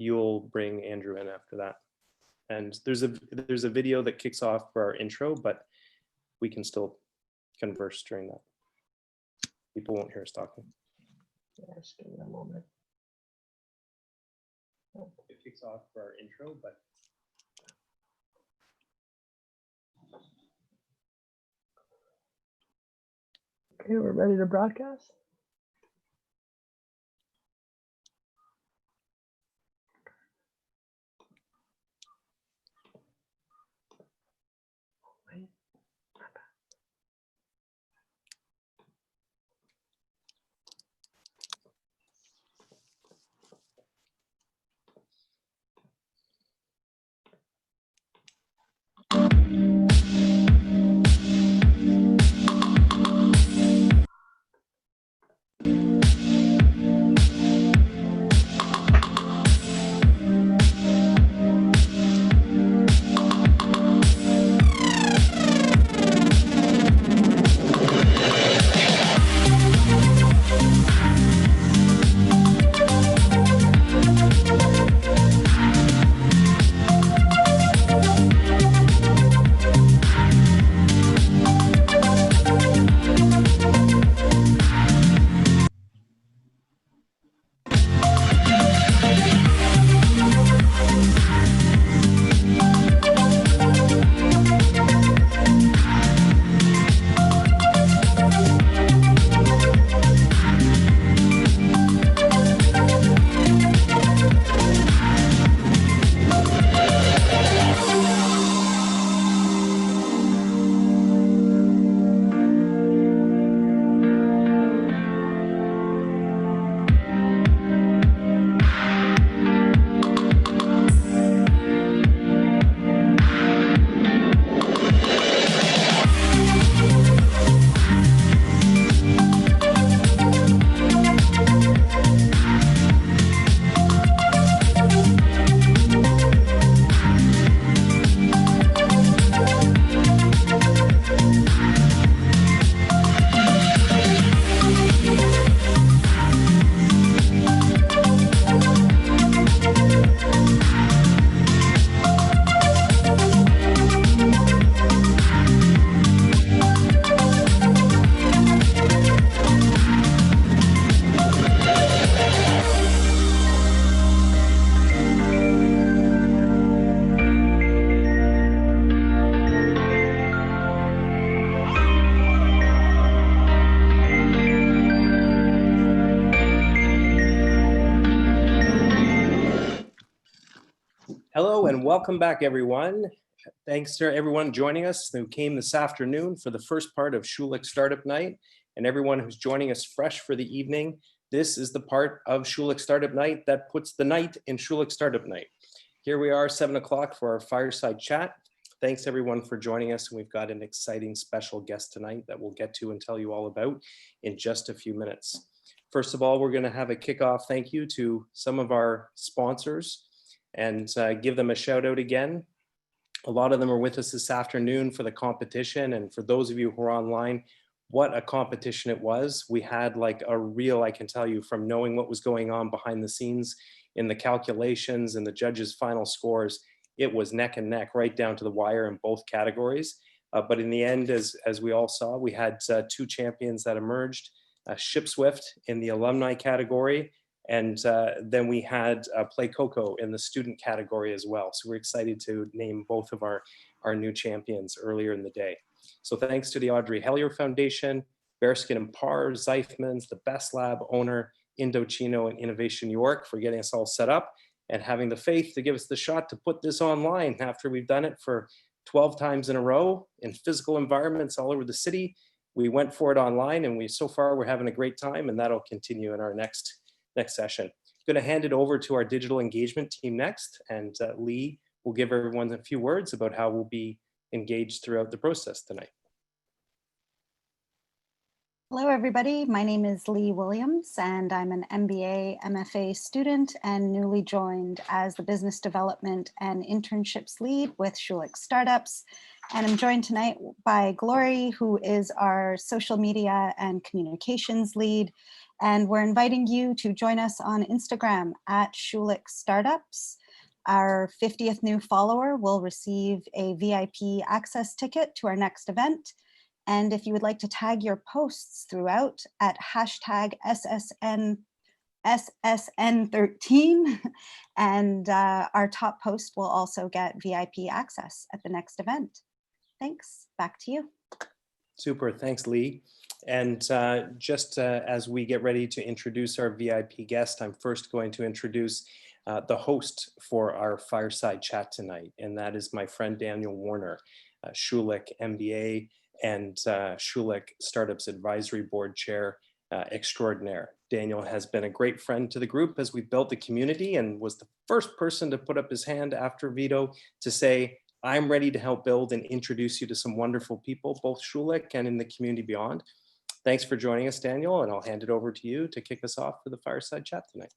you'll bring Andrew in after that. And there's a video that kicks off for our intro, but we can still converse during that. People won't hear us talking. Yeah, just give me a moment. It kicks off for our intro, but okay, we're ready to broadcast. hello and welcome back, everyone. Thanks to everyone joining us who came this afternoon for the first part of Schulich Startup Night, and everyone who's joining us fresh for the evening. This is the part of Schulich Startup Night that puts the night in Schulich Startup Night. Here we are, 7 o'clock for our fireside chat. Thanks everyone for joining us. And we've got an exciting special guest tonight that we'll get to and tell you all about in just a few minutes. First of all, we're going to have a kickoff thank you to some of our sponsors and give them a shout out again. A lot of them are with us this afternoon for the competition, and for those of you who are online, what a competition it was. We had like a real, I can tell you from knowing what was going on behind the scenes in the calculations and the judges' final scores, it was neck and neck right down to the wire in both categories. But in the end, as we all saw, we had two champions that emerged, ShipSwift in the alumni category, and then we had Play Coco in the student category as well. So we're excited to name both of our new champions earlier in the day. So thanks to the Audrey Hellier Foundation, Bearskin and Parr, Zeifmans, the Best Lab owner, Indochino and Innovation York for getting us all set up and having the faith to give us the shot to put this online after we've done it for 12 times in a row in physical environments all over the city. We went for it online, and so far we're having a great time, and that'll continue in our next session. I'm going to hand it over to our digital engagement team next, and Lee will give everyone a few words about how we'll be engaged throughout the process tonight. Hello, everybody. My name is Lee Williams, and I'm an MBA MFA student and newly joined as the Business Development and Internships Lead with Schulich Startups. And I'm joined tonight by Glory, who is our Social Media and Communications Lead, And we're inviting you to join us on Instagram at Schulich Startups. Our 50th new follower will receive a VIP access ticket to our next event. And if you would like to tag your posts throughout at hashtag SSN13, and our top post will also get VIP access at the next event. Thanks. Back to you. Super. Thanks, Lee. And just as we get ready to introduce our VIP guest, I'm first going to introduce the host for our fireside chat tonight, and that is my friend Daniel Warner, Schulich MBA and Schulich Startups Advisory Board Chair extraordinaire. Daniel has been a great friend to the group as we built the community, and was the first person to put up his hand after Vito to say, I'm ready to help build and introduce you to some wonderful people, both Schulich and in the community beyond. Thanks for joining us, Daniel, and I'll hand it over to you to kick us off for the fireside chat tonight.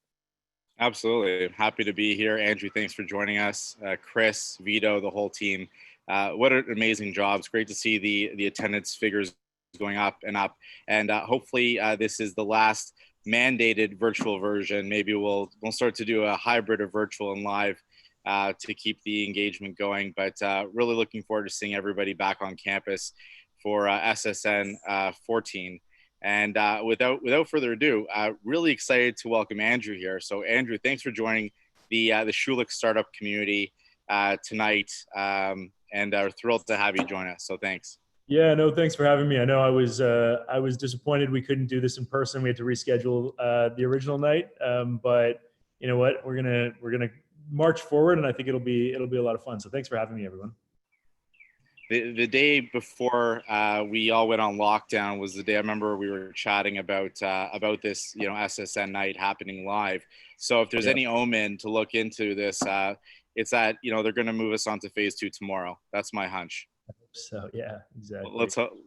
Absolutely. I'm happy to be here. Andrew, thanks for joining us. Chris, Vito, the whole team. What an amazing job. It's great to see the attendance figures going up and up. And hopefully this is the last mandated virtual version. Maybe we'll start to do a hybrid of virtual and live to keep the engagement going. But really looking forward to seeing everybody back on campus for SSN 14. And without further ado, really excited to welcome Andrew here. So Andrew, thanks for joining the Schulich startup community tonight, and are thrilled to have you join us. So thanks. Yeah, no, thanks for having me. I know I was disappointed we couldn't do this in person. We had to reschedule the original night, but you know what? We're gonna march forward, and I think it'll be a lot of fun. So thanks for having me, everyone. The day before we all went on lockdown was the day I remember we were chatting about this, SSN night happening live. So if there's any omen to look into this, it's that, they're going to move us on to phase 2 tomorrow. That's my hunch. So yeah, exactly.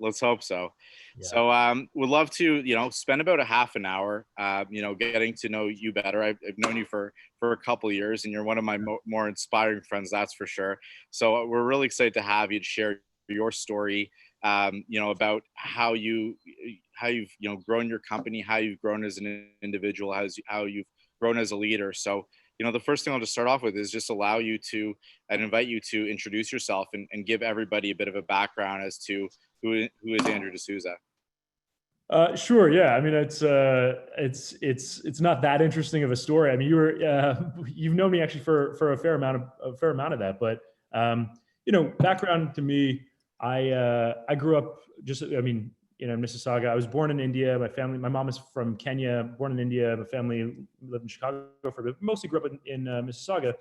Let's hope so. Yeah. So would love to, spend about a half an hour, getting to know you better. I've known you for a couple of years, and you're one of my more inspiring friends, that's for sure. So we're really excited to have you to share your story, about how you've grown your company, how you've grown as an individual, how you've grown as a leader. So the first thing I'll just start off with is just allow you to and invite you to introduce yourself and give everybody a bit of a background as to who is Andrew D'Souza. Sure. Yeah. I mean, it's not that interesting of a story. I mean, you've known me actually for a fair amount of that, but background to me, I grew up in Mississauga. I was born in India. My mom is from Kenya, born in India. My family lived in Chicago for a bit, mostly grew up in Mississauga.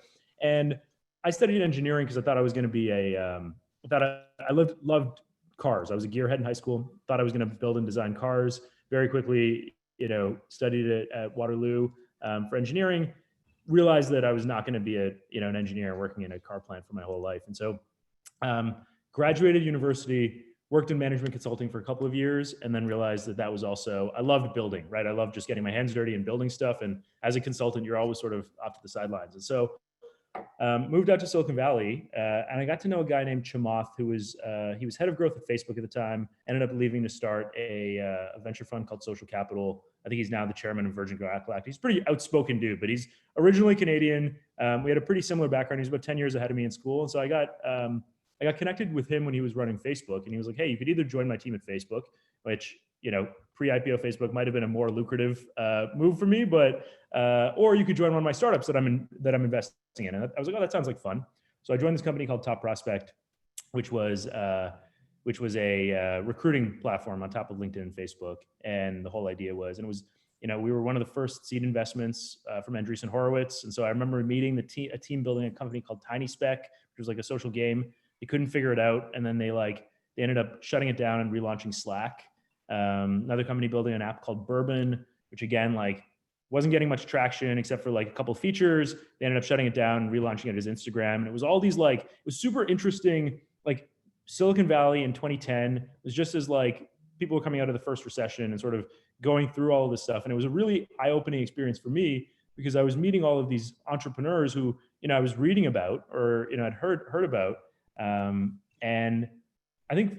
And I studied engineering because I thought I was going to be I loved cars. I was a gearhead in high school, thought I was going to build and design cars. Very quickly, studied it at Waterloo for engineering, realized that I was not going to be an engineer working in a car plant for my whole life. And so graduated university, worked in management consulting for a couple of years, and then realized that was also, I loved building, right? I loved just getting my hands dirty and building stuff. And as a consultant, you're always sort of off to the sidelines. And so moved out to Silicon Valley, and I got to know a guy named Chamath, who was he was head of growth at Facebook at the time, ended up leaving to start a venture fund called Social Capital. I think he's now the chairman of Virgin Galactic. He's a pretty outspoken dude, but he's originally Canadian. We had a pretty similar background. He was about 10 years ahead of me in school. And so I got connected with him when he was running Facebook, and he was like, hey, you could either join my team at Facebook, which, pre-IPO Facebook might have been a more lucrative move for me, but or you could join one of my startups that I'm investing in. And I was like, oh, that sounds like fun. So I joined this company called Top Prospect, which was a recruiting platform on top of LinkedIn and Facebook. And the whole idea was, and it was, we were one of the first seed investments from Andreessen Horowitz. And so I remember meeting a team building a company called Tiny Spec, which was like a social game. They couldn't figure it out, and then they ended up shutting it down and relaunching Slack. Another company building an app called Bourbon, which again wasn't getting much traction except for a couple features. They ended up shutting it down and relaunching it as Instagram. And it was all these it was super interesting. Silicon Valley in 2010 was just as people were coming out of the first recession and sort of going through all of this stuff. And it was a really eye-opening experience for me because I was meeting all of these entrepreneurs who I was reading about or I'd heard about. And I think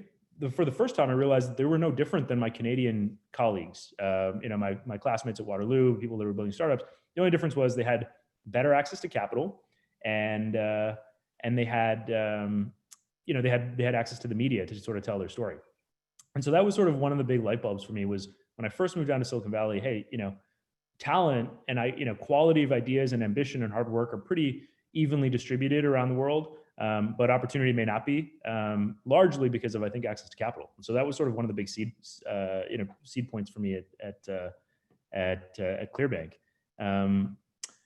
for the first time, I realized that they were no different than my Canadian colleagues. My classmates at Waterloo, people that were building startups. The only difference was they had better access to capital, and they had they had access to the media to sort of tell their story. And so that was sort of one of the big light bulbs for me, was when I first moved down to Silicon Valley. Hey, talent and quality of ideas and ambition and hard work are pretty evenly distributed around the world. But opportunity may not be, largely because of, I think, access to capital. And so that was sort of one of the big seed points for me at Clearbank. And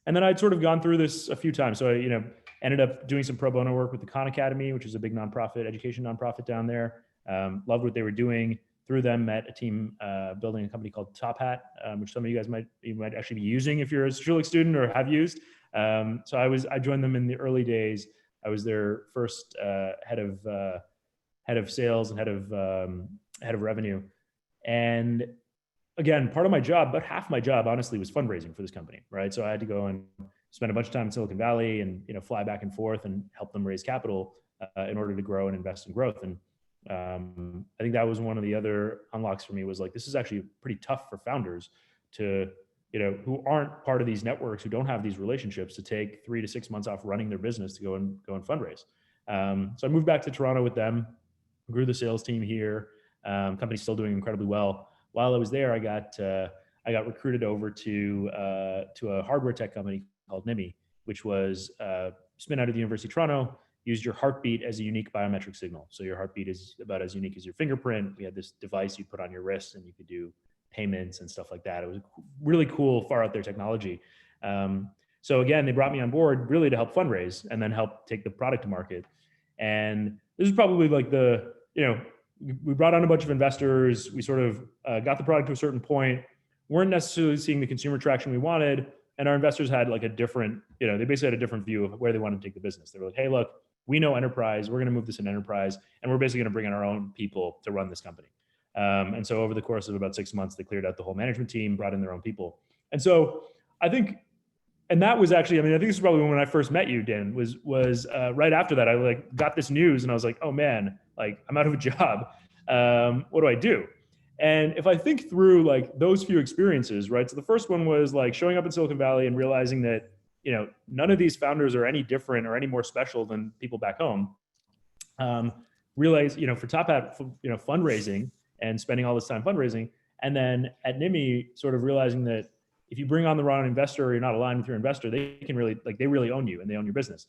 then I'd sort of gone through this a few times. So I, ended up doing some pro bono work with the Khan Academy, which is a big nonprofit, education nonprofit down there. Loved what they were doing. Through them, met a team building a company called Top Hat, which some of you guys might actually be using if you're a Schulich student or have used. So I joined them in the early days. I was their first head of sales and head of revenue. And again, part of my job, about half my job, honestly, was fundraising for this company, right? So I had to go and spend a bunch of time in Silicon Valley and fly back and forth and help them raise capital in order to grow and invest in growth. And I think that was one of the other unlocks for me, was like, this is actually pretty tough for founders to, who aren't part of these networks, who don't have these relationships, to take 3 to 6 months off running their business to go and fundraise. So I moved back to Toronto with them, grew the sales team here. Company's still doing incredibly well. While I was there, I got recruited over to a hardware tech company called NIMI, which was spin out of the University of Toronto. Used your heartbeat as a unique biometric signal. So your heartbeat is about as unique as your fingerprint. We had this device you put on your wrist and you could do payments and stuff like that. It was really cool, far out there technology. So again, they brought me on board really to help fundraise and then help take the product to market. And this is probably like we brought on a bunch of investors. We sort of got the product to a certain point, weren't necessarily seeing the consumer traction we wanted. And our investors had like a different, they basically had a different view of where they wanted to take the business. They were like, hey, look, we know enterprise. We're going to move this in enterprise, and we're basically going to bring in our own people to run this company. And so over the course of about 6 months, they cleared out the whole management team, brought in their own people. And so I think, and that was actually, I think this is probably when I first met you, Dan, was right after that. I got this news and I was like, oh man, I'm out of a job. What do I do? And if I think through those few experiences, right? So the first one was showing up in Silicon Valley and realizing that none of these founders are any different or any more special than people back home. Realize, for Top Hat, fundraising and spending all this time fundraising. And then at NIMI, sort of realizing that if you bring on the wrong investor or you're not aligned with your investor, they can really, they really own you and they own your business.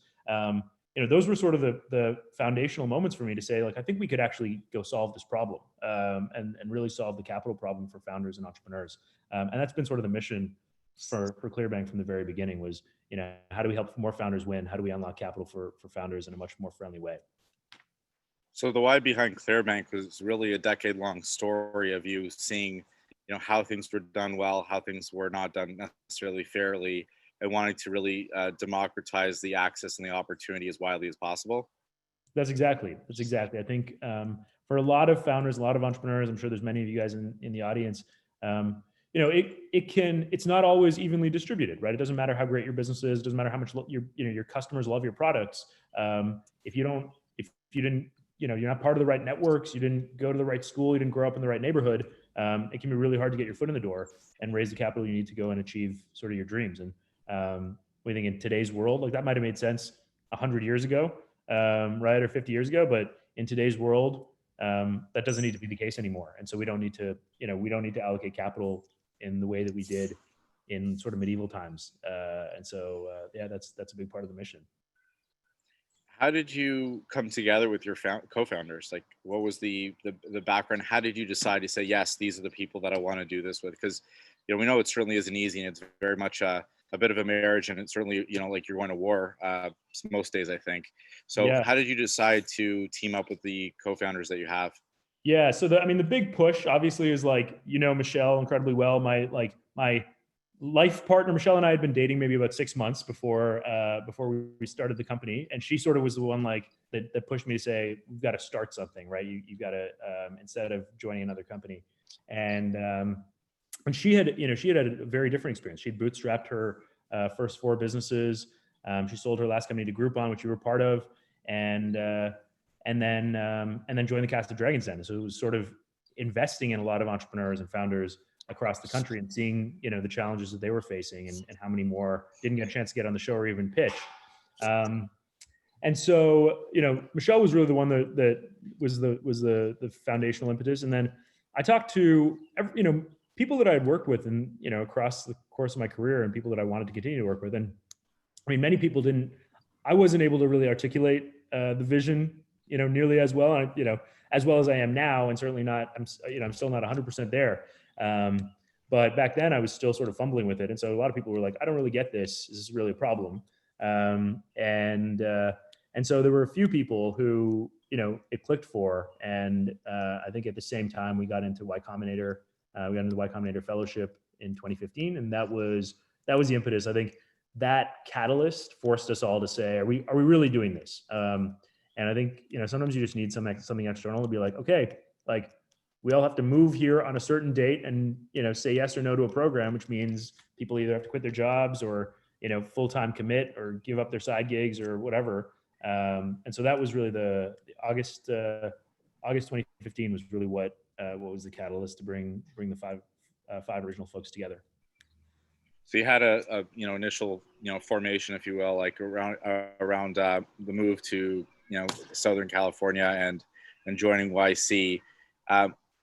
Those were sort of the foundational moments for me to say, I think we could actually go solve this problem and really solve the capital problem for founders and entrepreneurs. And that's been sort of the mission for Clearbank from the very beginning, was, how do we help more founders win? How do we unlock capital for founders in a much more friendly way? So the why behind Clearbank was really a decade-long story of you seeing, how things were done well, how things were not done necessarily fairly, and wanting to really democratize the access and the opportunity as widely as possible. That's exactly. I think for a lot of founders, a lot of entrepreneurs, I'm sure there's many of you guys in the audience, it's not always evenly distributed, right? It doesn't matter how great your business is. It doesn't matter how much your customers love your products. If you didn't, you're not part of the right networks, you didn't go to the right school, you didn't grow up in the right neighborhood, it can be really hard to get your foot in the door and raise the capital you need to go and achieve sort of your dreams. And we think in today's world, that might've made sense 100 years ago, right? Or 50 years ago, but in today's world, that doesn't need to be the case anymore. And so we don't need to allocate capital in the way that we did in sort of medieval times. And so, that's a big part of the mission. How did you come together with your co-founders? What was the background? How did you decide to say, yes, these are the people that I want to do this with? Because, we know it certainly isn't easy, and it's very much a bit of a marriage, and it's certainly, like you're going to war most days, I think. So yeah. How did you decide to team up with the co-founders that you have? Yeah. So the big push obviously is Michelle incredibly well. My life partner, Michelle, and I had been dating maybe about 6 months before we started the company. And she sort of was the one that pushed me to say, we've got to start something, right? You've got to, instead of joining another company. And she had a very different experience. She'd bootstrapped her first 4 businesses. She sold her last company to Groupon, which you were part of. And and then joined the cast of Dragon's Den. So it was sort of investing in a lot of entrepreneurs and founders across the country and seeing, the challenges that they were facing and how many more didn't get a chance to get on the show or even pitch. And so, Michelle was really the one that was the foundational impetus. And then I talked to, people that I had worked with and, across the course of my career and people that I wanted to continue to work with. And I mean, many people I wasn't able to really articulate the vision, nearly as well. And, as well as I am now, and certainly not, I'm still not 100% there. But back then I was still sort of fumbling with it. And so a lot of people were like, I don't really get this. Is this really a problem? And so there were a few people who, it clicked for. And I think at the same time we got into Y Combinator, we got into the Y Combinator Fellowship in 2015. And that was the impetus. I think that catalyst forced us all to say, are we really doing this? And I think, sometimes you just need something external to be like, okay, like we all have to move here on a certain date and, say yes or no to a program, which means people either have to quit their jobs or, full-time commit or give up their side gigs or whatever. And so that was really the August 2015 was really what was the catalyst to bring the five original folks together. So you had a initial formation, if you will, like around the move to Southern California and joining YC.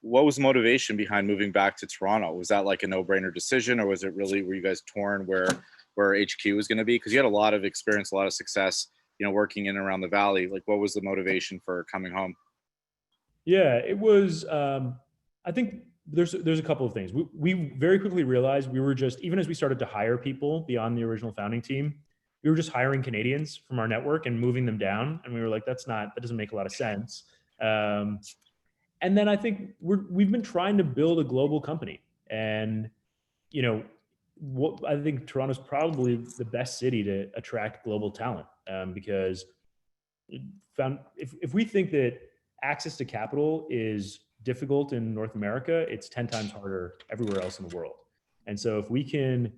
What was the motivation behind moving back to Toronto? Was that like a no-brainer decision, or was it really, were you guys torn where HQ was going to be? Because you had a lot of experience, a lot of success, working in and around the Valley. Like, what was the motivation for coming home? Yeah, it was. I think there's a couple of things. We very quickly realized we were just, even as we started to hire people beyond the original founding team, we were just hiring Canadians from our network and moving them down. And we were like, that doesn't make a lot of sense. And then I think we've been trying to build a global company. And, I think Toronto's probably the best city to attract global talent, because if we think that access to capital is difficult in North America, it's 10 times harder everywhere else in the world. And so if we can,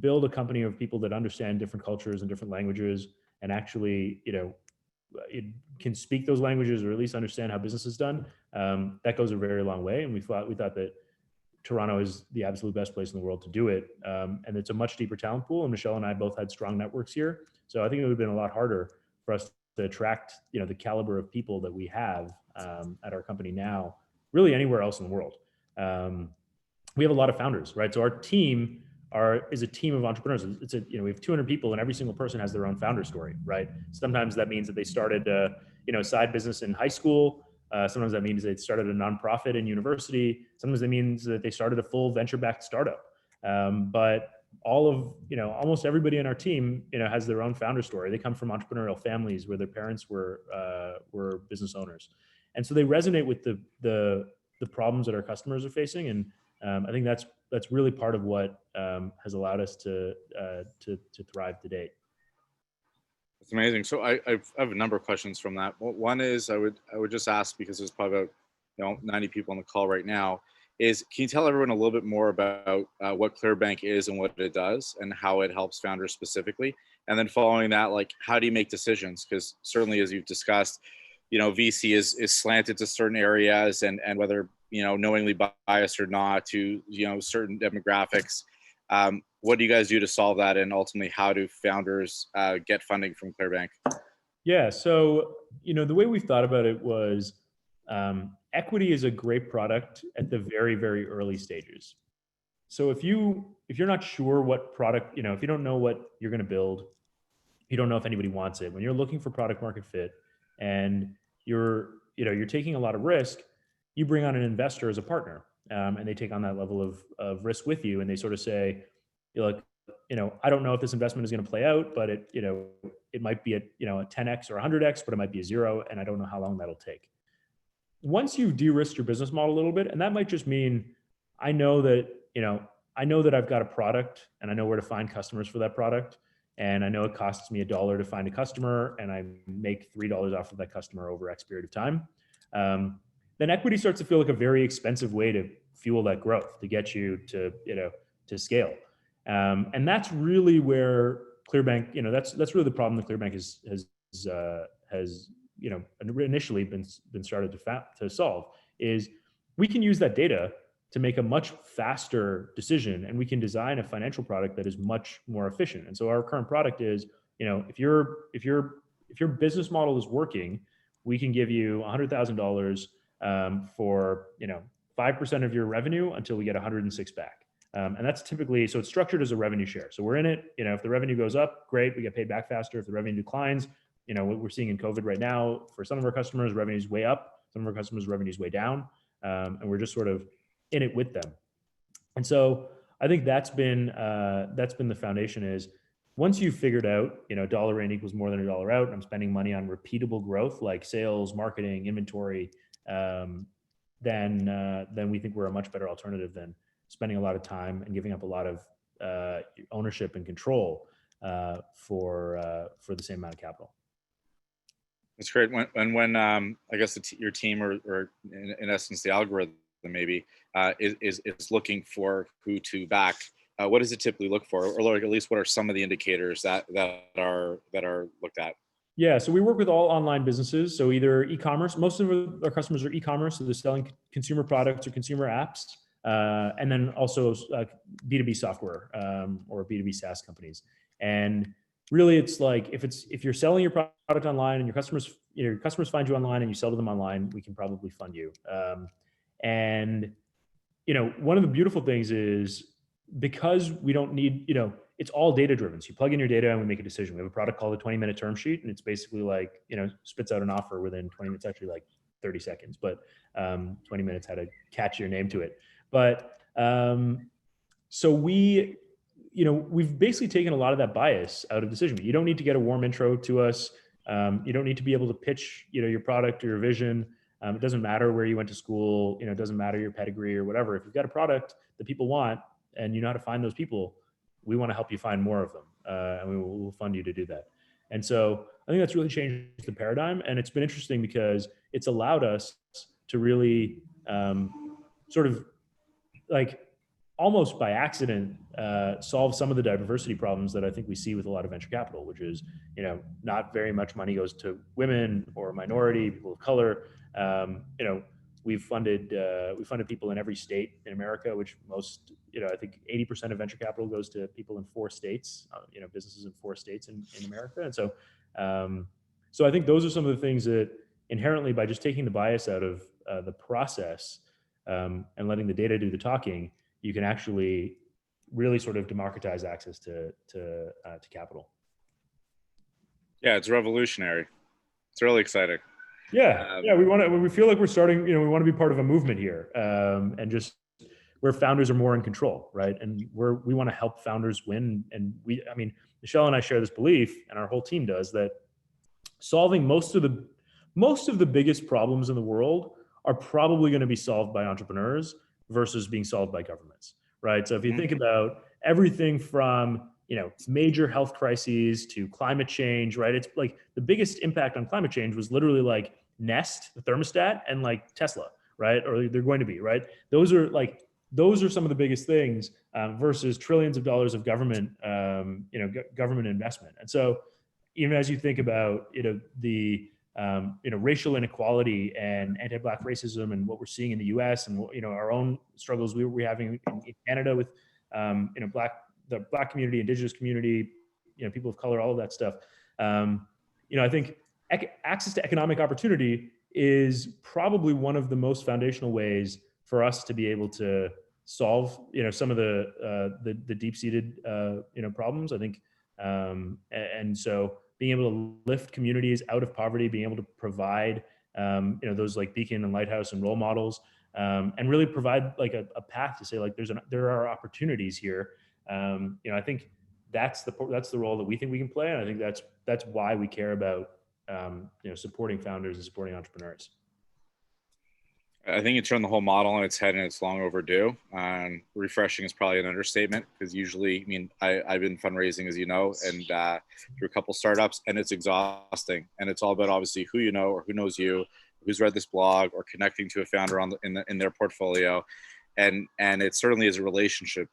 build a company of people that understand different cultures and different languages and actually, it can speak those languages or at least understand how business is done, that goes a very long way. And we thought that Toronto is the absolute best place in the world to do it. And it's a much deeper talent pool. And Michelle and I both had strong networks here. So I think it would have been a lot harder for us to attract, the caliber of people that we have at our company now, really anywhere else in the world. We have a lot of founders, right? So our team is a team of entrepreneurs. It's we have 200 people and every single person has their own founder story, right? Sometimes that means that they started a side business in high school. Sometimes that means they started a nonprofit in university. Sometimes that means that they started a full venture-backed startup. But almost everybody in our team, has their own founder story. They come from entrepreneurial families where their parents were business owners, and so they resonate with the problems that our customers are facing. And I think that's really part of what has allowed us to thrive to date. It's amazing. So I have a number of questions from that. One is I would just ask, because there's probably about 90 people on the call right now, is can you tell everyone a little bit more about what Clearbank is and what it does and how it helps founders specifically? And then following that, like, how do you make decisions? Because certainly, as you've discussed, VC is slanted to certain areas and whether, knowingly biased or not to, certain demographics. What do you guys do to solve that? And ultimately, how do founders get funding from Clearbank? Yeah. So, the way we thought about it was equity is a great product at the very, very early stages. So if you're not sure what product, if you don't know what you're going to build, you don't know if anybody wants it. When you're looking for product market fit and you're taking a lot of risk, you bring on an investor as a partner, and they take on that level of risk with you. And they sort of say, look, I don't know if this investment is going to play out, but it might be a 10x or 100x, but it might be a 0. And I don't know how long that'll take. Once you've de-risked your business model a little bit, and that might just mean, I know that I've got a product and I know where to find customers for that product. And I know it costs me $1 to find a customer and I make $3 off of that customer over X period of time. Then equity starts to feel like a very expensive way to fuel that growth, to get you to scale. And that's really where Clearbank, that's really the problem that Clearbank has initially been started to solve is we can use that data to make a much faster decision, and we can design a financial product that is much more efficient. And so our current product is, if your business model is working, we can give you $100,000 for 5% of your revenue until we get 106 back. And that's typically, so it's structured as a revenue share. So we're in it, if the revenue goes up, great, we get paid back faster. If the revenue declines, what we're seeing in COVID right now, for some of our customers, revenue's way up, some of our customers, revenue's way down. And we're just sort of in it with them. And so I think that's been the foundation is once you've figured out, dollar in equals more than a dollar out, and I'm spending money on repeatable growth like sales, marketing, inventory, then we think we're a much better alternative than spending a lot of time and giving up a lot of ownership and control for the same amount of capital. That's great. When I guess your team or in essence the algorithm maybe is looking for who to back, what does it typically look for, or at least what are some of the indicators that are looked at? Yeah, so we work with all online businesses. So either e-commerce, most of our customers are e-commerce, so they're selling consumer products or consumer apps, and then also B2B software or B2B SaaS companies. And really, it's like if you're selling your product online and your customers find you online and you sell to them online, we can probably fund you. And one of the beautiful things is because we don't need, it's all data driven. So you plug in your data and we make a decision. We have a product called a 20-minute term sheet, and it's basically like, spits out an offer within 20 minutes, actually like 30 seconds, but 20 minutes had to catch your name to it. But so we've basically taken a lot of that bias out of decision. You don't need to get a warm intro to us. You don't need to be able to pitch, your product or your vision. It doesn't matter where you went to school. It doesn't matter your pedigree or whatever. If you've got a product that people want and you know how to find those people, we want to help you find more of them, and we will fund you to do that. And so I think that's really changed the paradigm, and it's been interesting because it's allowed us to really sort of like almost by accident solve some of the diversity problems that I think we see with a lot of venture capital, which is not very much money goes to women or minority people of color. We've funded people in every state in America, which most, I think 80% of venture capital goes to people in 4 states, businesses in 4 states in America. And so, so I think those are some of the things that inherently by just taking the bias out of the process and letting the data do the talking, you can actually really sort of democratize access to capital. Yeah, it's revolutionary. It's really exciting. Yeah, we feel like we're starting, we want to be part of a movement here, and just where founders are more in control, right? And we want to help founders win. And Michelle and I share this belief, and our whole team does, that solving most of the biggest problems in the world are probably going to be solved by entrepreneurs versus being solved by governments, right? So if you think about everything from major health crises to climate change, right? It's like the biggest impact on climate change was literally like Nest, the thermostat, and like Tesla, right? Or they're going to be, right? Those are some of the biggest things versus trillions of dollars of government, government investment. And so even as you think about, the racial inequality and anti-Black racism and what we're seeing in the U.S. and our own struggles we're having in Canada with the Black community, Indigenous community, people of color, all of that stuff. I think access to economic opportunity is probably one of the most foundational ways for us to be able to solve, some of the deep-seated, problems. I think, and so being able to lift communities out of poverty, being able to provide, those like beacon and lighthouse and role models, and really provide like a path to say like there are opportunities here. I think that's the role that we think we can play, and I think that's why we care about supporting founders and supporting entrepreneurs. I think you turned the whole model on its head, and it's long overdue. Refreshing is probably an understatement, because usually, I've been fundraising, as you know, and through a couple startups, and it's exhausting. And it's all about obviously who you know or who knows you, who's read this blog, or connecting to a founder in their portfolio, and it certainly is a relationship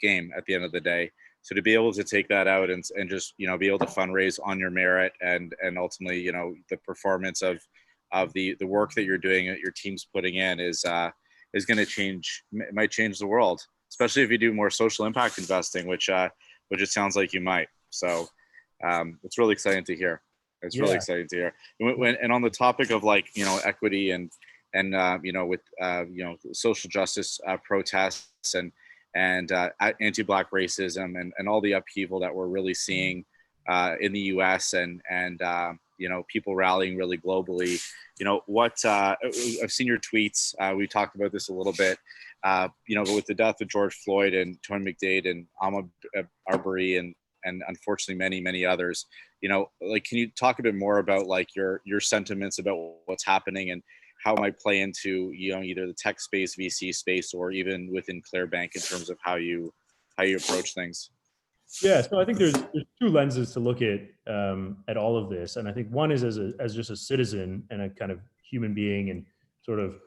game at the end of the day. So to be able to take that out and just, be able to fundraise on your merit and ultimately, the performance of the work that you're doing, that your team's putting in is going to change, might change the world, especially if you do more social impact investing, which it sounds like you might. So it's really exciting to hear. It's really exciting to hear. And on the topic of equity and with social justice protests and anti-Black racism and all the upheaval that we're really seeing in the U.S. and people rallying really globally. What I've seen your tweets. We talked about this a little bit. But with the death of George Floyd and Tony McDade and Ahmaud Arbery and unfortunately many others, can you talk a bit more about your sentiments about what's happening and how it might play into either the tech space, VC space, or even within Clearbank in terms of how you approach things? Yeah, so I think there's two lenses to look at all of this, and I think one is as just a citizen and a kind of human being, and sort of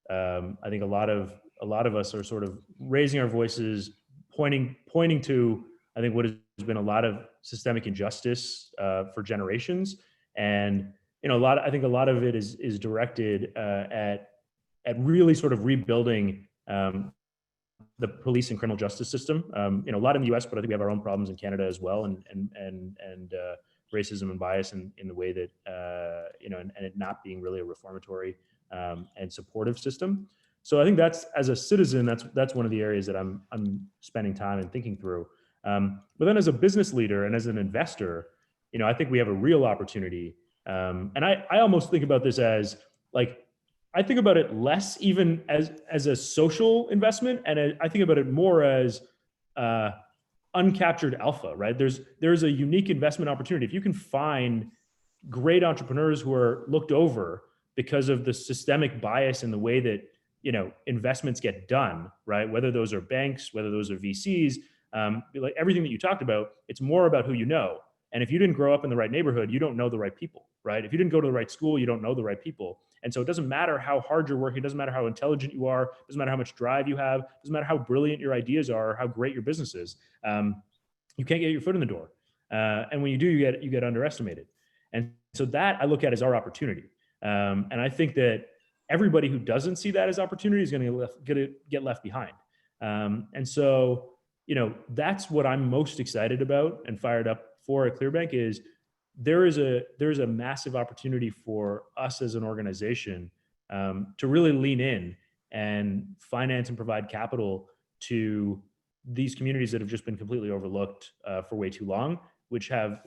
I think a lot of us are sort of raising our voices, pointing to I think what has been a lot of systemic injustice for generations, and I think a lot of it is directed at really sort of rebuilding the police and criminal justice system. A lot in the U.S., but I think we have our own problems in Canada as well, and racism and bias in the way that and it not being really a reformatory and supportive system. So I think that's, as a citizen, that's one of the areas that I'm spending time and thinking through. But then as a business leader and as an investor, I think we have a real opportunity. And I almost think about this as I think about it less even as a social investment, and I think about it more as uncaptured alpha, right? There's a unique investment opportunity. If you can find great entrepreneurs who are looked over because of the systemic bias in the way that investments get done, right? Whether those are banks, whether those are VCs, like everything that you talked about, it's more about who you know. And if you didn't grow up in the right neighborhood, you don't know the right people, right? If you didn't go to the right school, you don't know the right people. And so it doesn't matter how hard you're working, it doesn't matter how intelligent you are, it doesn't matter how much drive you have, it doesn't matter how brilliant your ideas are or how great your business is. You can't get your foot in the door. And when you do, you get underestimated. And so that I look at as our opportunity. And I think that everybody who doesn't see that as opportunity is going to get left behind. And so, that's what I'm most excited about and fired up for at Clearbank is there's a massive opportunity for us as an organization to really lean in and finance and provide capital to these communities that have just been completely overlooked for way too long, who have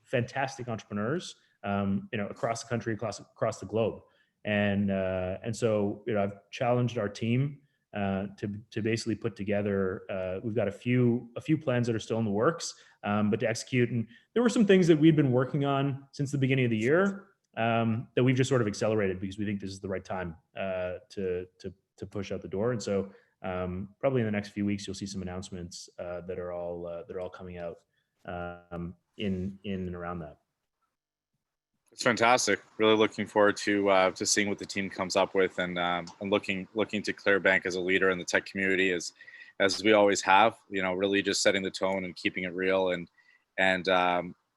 fantastic entrepreneurs, across the country, across the globe. And so, I've challenged our team to basically put together. We've got a few plans that are still in the works, but to execute. And there were some things that we'd been working on since the beginning of the year that we've just sort of accelerated because we think this is the right time to push out the door. And so probably in the next few weeks, you'll see some announcements that are all coming out in and around that. It's fantastic. Really looking forward to seeing what the team comes up with, and looking to Clearbank as a leader in the tech community as we always have. Really just setting the tone and keeping it real, and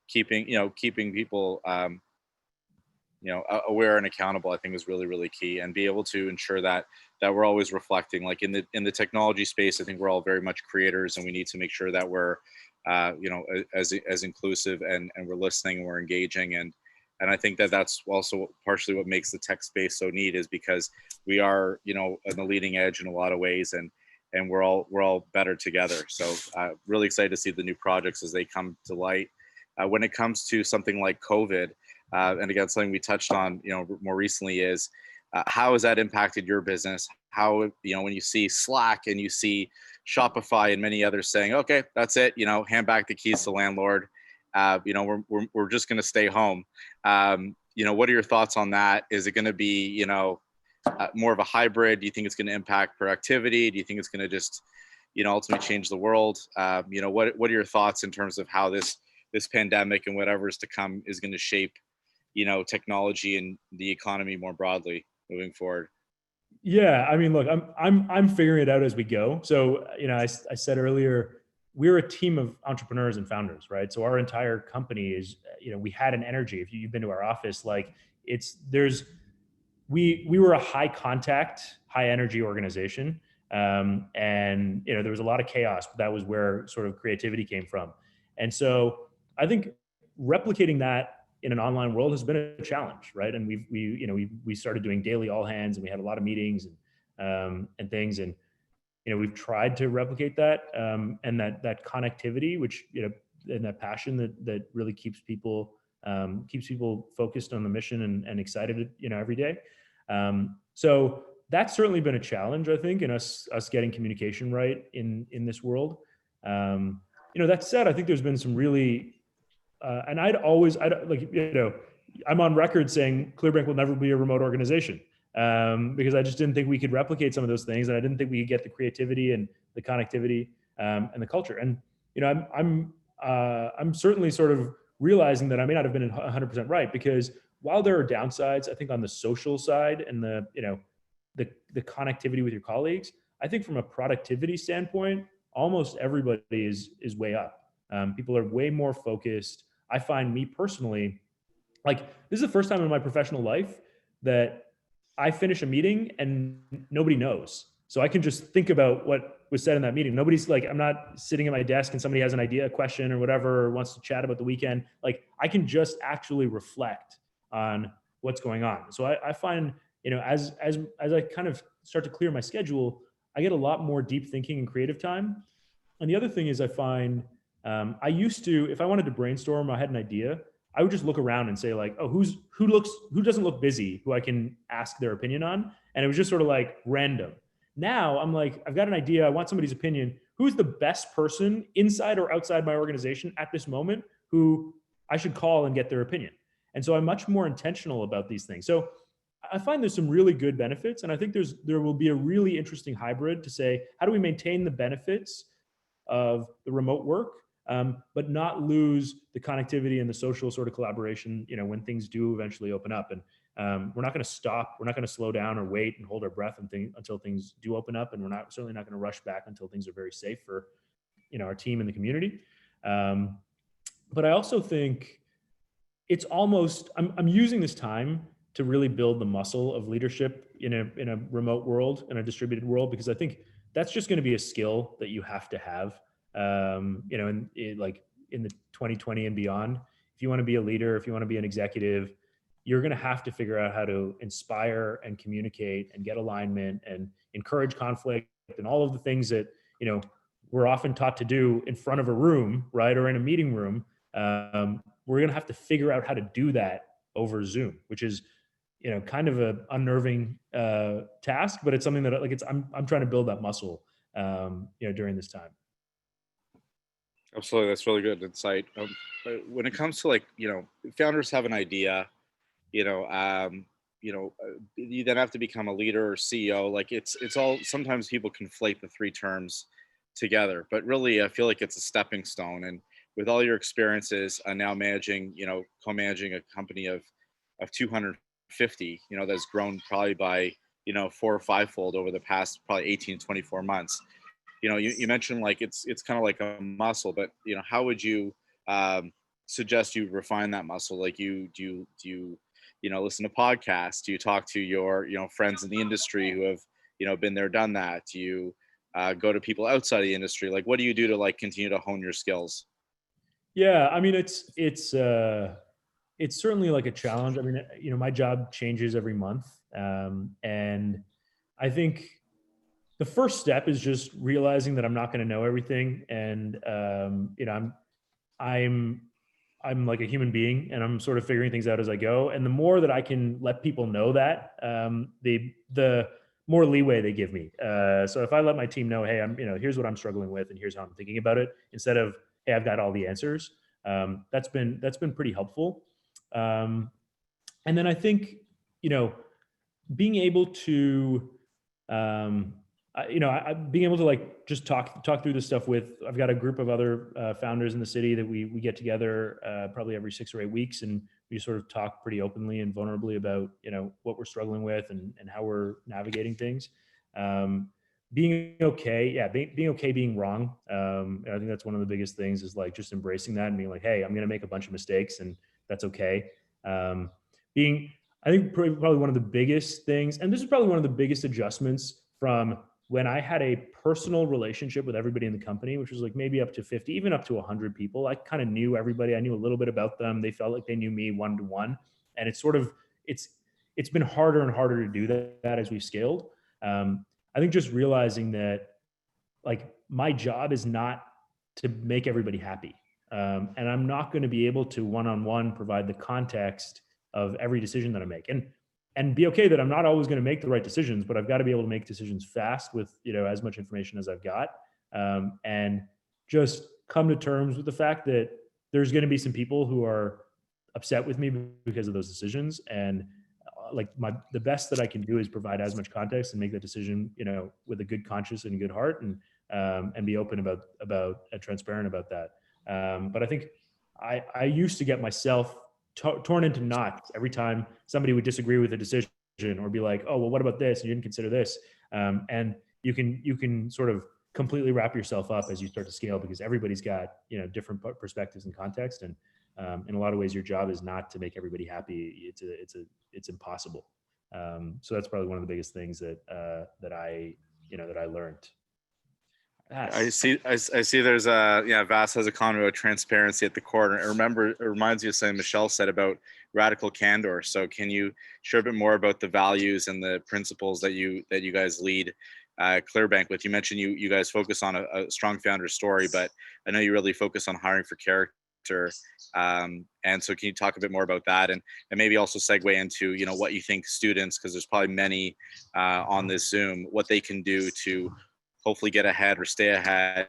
keeping people aware and accountable. I think is really key, and be able to ensure that we're always reflecting. Like in the technology space, I think we're all very much creators, and we need to make sure that we're as inclusive and we're listening and we're engaging. And I think that that's also partially what makes the tech space so neat, is because we are, on the leading edge in a lot of ways, and we're all better together. So really excited to see the new projects as they come to light. When it comes to something like COVID, and again, something we touched on, more recently is how has that impacted your business? How, when you see Slack and you see Shopify and many others saying, okay, that's it, hand back the keys to landlord. We're just going to stay home. What are your thoughts on that? Is it going to be, more of a hybrid? Do you think it's going to impact productivity? Do you think it's going to just, ultimately change the world? What are your thoughts in terms of how this pandemic and whatever is to come is going to shape, technology and the economy more broadly moving forward? Yeah, I mean, look, I'm figuring it out as we go. So, I said earlier, we're a team of entrepreneurs and founders, right? So our entire company is, we had an energy. If you've been to our office, like we were a high contact, high energy organization. And there was a lot of chaos, but that was where sort of creativity came from. And so I think replicating that in an online world has been a challenge, right? And we started doing daily all hands, and we had a lot of meetings and things. And we've tried to replicate that, and that connectivity, which and that passion that really keeps people focused on the mission and excited every day. So that's certainly been a challenge, I think, in us getting communication right in this world. That said, I think there's been some really and I'm on record saying ClearBank will never be a remote organization, because I just didn't think we could replicate some of those things, and I didn't think we could get the creativity and the connectivity and the culture. And I'm certainly sort of realizing that I may not have been 100% right, because while there are downsides, I think on the social side and the connectivity with your colleagues, I think from a productivity standpoint, almost everybody is way up. People are way more focused. I find, me personally, like, this is the first time in my professional life that I finish a meeting and nobody knows. So I can just think about what was said in that meeting. Nobody's like, I'm not sitting at my desk and somebody has an idea, a question or whatever, or wants to chat about the weekend. Like, I can just actually reflect on what's going on. So I find, as I kind of start to clear my schedule, I get a lot more deep thinking and creative time. And the other thing is, I find I used to, if I wanted to brainstorm, I had an idea, I would just look around and say, like, oh, who doesn't look busy, who I can ask their opinion on. And it was just sort of like random. Now I'm like, I've got an idea, I want somebody's opinion. Who's the best person inside or outside my organization at this moment who I should call and get their opinion? And so I'm much more intentional about these things. So I find there's some really good benefits. And I think there will be a really interesting hybrid to say, how do we maintain the benefits of the remote work, but not lose the connectivity and the social sort of collaboration, when things do eventually open up. And we're not going to stop. We're not going to slow down or wait and hold our breath until things do open up. And we're certainly not going to rush back until things are very safe for, our team and the community. But I also think it's almost, I'm using this time to really build the muscle of leadership in a remote world, in a distributed world, because I think that's just going to be a skill that you have to have, like in the 2020 and beyond. If you want to be a leader, if you want to be an executive, you're going to have to figure out how to inspire and communicate and get alignment and encourage conflict and all of the things that, we're often taught to do in front of a room, right? Or in a meeting room. We're going to have to figure out how to do that over Zoom, which is, kind of a unnerving task, but it's something that I'm trying to build that muscle, during this time. Absolutely, that's really good insight. When it comes to founders have an idea, you then have to become a leader or CEO. Like it's all, sometimes people conflate the three terms together, but really I feel like it's a stepping stone. And with all your experiences now managing, co-managing a company of 250, that's grown probably by 4 or 5-fold over the past probably 18 24 months. You mentioned like it's kind of like a muscle, but how would you suggest you refine that muscle? Like do you listen to podcasts? Do you talk to your friends in the industry who have been there, done that? Do you go to people outside of the industry? Like what do you do to continue to hone your skills? Yeah, I mean, it's certainly like a challenge. I mean, my job changes every month, and I think the first step is just realizing that I'm not going to know everything, and I'm like a human being, and I'm sort of figuring things out as I go. And the more that I can let people know that, the more leeway they give me. So if I let my team know, hey, here's what I'm struggling with, and here's how I'm thinking about it, instead of, hey, I've got all the answers. That's been pretty helpful. And then I think, being able to, being able to just talk through this stuff with, I've got a group of other founders in the city that we get together probably every 6 or 8 weeks, and we sort of talk pretty openly and vulnerably about what we're struggling with and how we're navigating things. being okay. Yeah. Being okay being wrong. And I think that's one of the biggest things is like just embracing that and being like, hey, I'm going to make a bunch of mistakes and that's okay. Um, I think probably one of the biggest things, and this is probably one of the biggest adjustments from when I had a personal relationship with everybody in the company, which was like maybe up to 50, even up to 100 people. I kind of knew everybody. I knew a little bit about them. They felt like they knew me one to one. And it's been harder and harder to do that as we've scaled. I think just realizing that like my job is not to make everybody happy. And I'm not going to be able to one-on-one provide the context of every decision that I make. And be okay that I'm not always going to make the right decisions, but I've got to be able to make decisions fast with, as much information as I've got. And just come to terms with the fact that there's going to be some people who are upset with me because of those decisions. And the best that I can do is provide as much context and make that decision, with a good conscience and a good heart, and be open about transparent about that. But I think I used to get myself torn into knots every time somebody would disagree with a decision or be like, oh, well, what about this? You didn't consider this. And you can sort of completely wrap yourself up as you start to scale because everybody's got, different perspectives and context. And in a lot of ways, your job is not to make everybody happy. It's impossible. So that's probably one of the biggest things that I learned. I see there's Vass has a comment about transparency at the core. And it reminds me of something Michelle said about radical candor. So can you share a bit more about the values and the principles that you guys lead Clearbank with? You mentioned you guys focus on a strong founder story, but I know you really focus on hiring for character. And so can you talk a bit more about that and maybe also segue into, what you think students, because there's probably many on this Zoom, what they can do to hopefully get ahead or stay ahead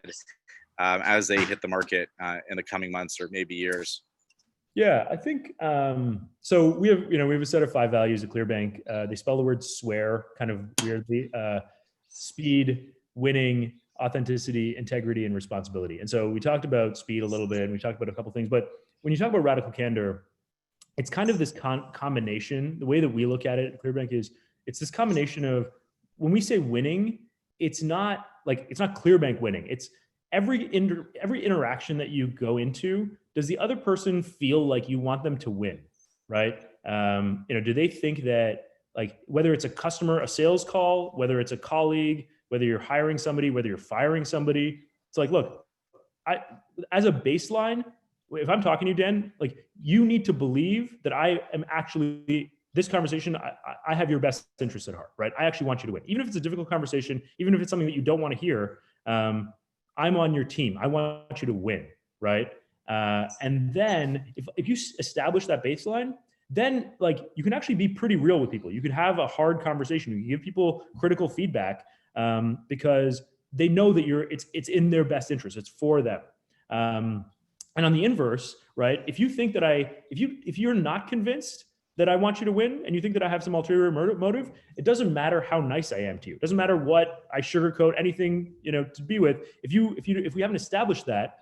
as they hit the market in the coming months or maybe years? Yeah, I think so. We have a set of 5 values at Clearbank. They spell the word swear kind of weirdly: speed, winning, authenticity, integrity, and responsibility. And so we talked about speed a little bit, and we talked about a couple things. But when you talk about radical candor, it's kind of this combination. The way that we look at it at Clearbank is it's this combination of, when we say winning, it's not Clearbank winning. It's every interaction that you go into, does the other person feel like you want them to win, right? Do they think that, like, whether it's a customer, a sales call, whether it's a colleague, whether you're hiring somebody, whether you're firing somebody, it's like, look, as a baseline, if I'm talking to you, Dan, like, you need to believe that I am actually, this conversation, I have your best interest at heart, right? I actually want you to win. Even if it's a difficult conversation, even if it's something that you don't want to hear, I'm on your team. I want you to win, right? And then if you establish that baseline, then like you can actually be pretty real with people. You could have a hard conversation. You can give people critical feedback because they know that it's in their best interest. It's for them. And on the inverse, right? If you think that if you're not convinced that I want you to win, and you think that I have some ulterior motive, it doesn't matter how nice I am to you. It doesn't matter what I sugarcoat anything, to be with. If we haven't established that,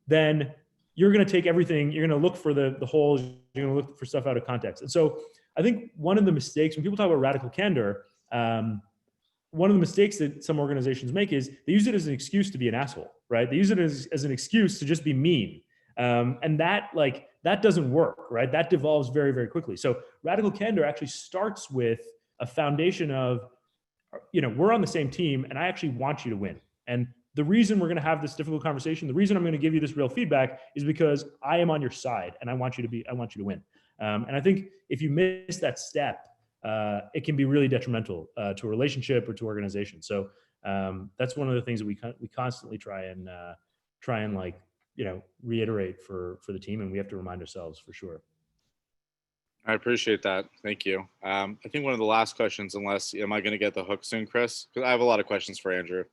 then you're going to take everything. You're going to look for the holes. You're going to look for stuff out of context. And so I think one of the mistakes when people talk about radical candor, one of the mistakes that some organizations make is they use it as an excuse to be an asshole, right? They use it as an excuse to just be mean. And that doesn't work, right? That devolves very, very quickly. So radical candor actually starts with a foundation of, we're on the same team and I actually want you to win. And the reason we're going to have this difficult conversation, the reason I'm going to give you this real feedback is because I am on your side and I want you to win. And I think if you miss that step, it can be really detrimental to a relationship or to organization. So that's one of the things that we constantly try and reiterate for the team, and we have to remind ourselves for sure. I appreciate that. Thank you. I think one of the last questions, am I going to get the hook soon, Chris? Because I have a lot of questions for Andrew.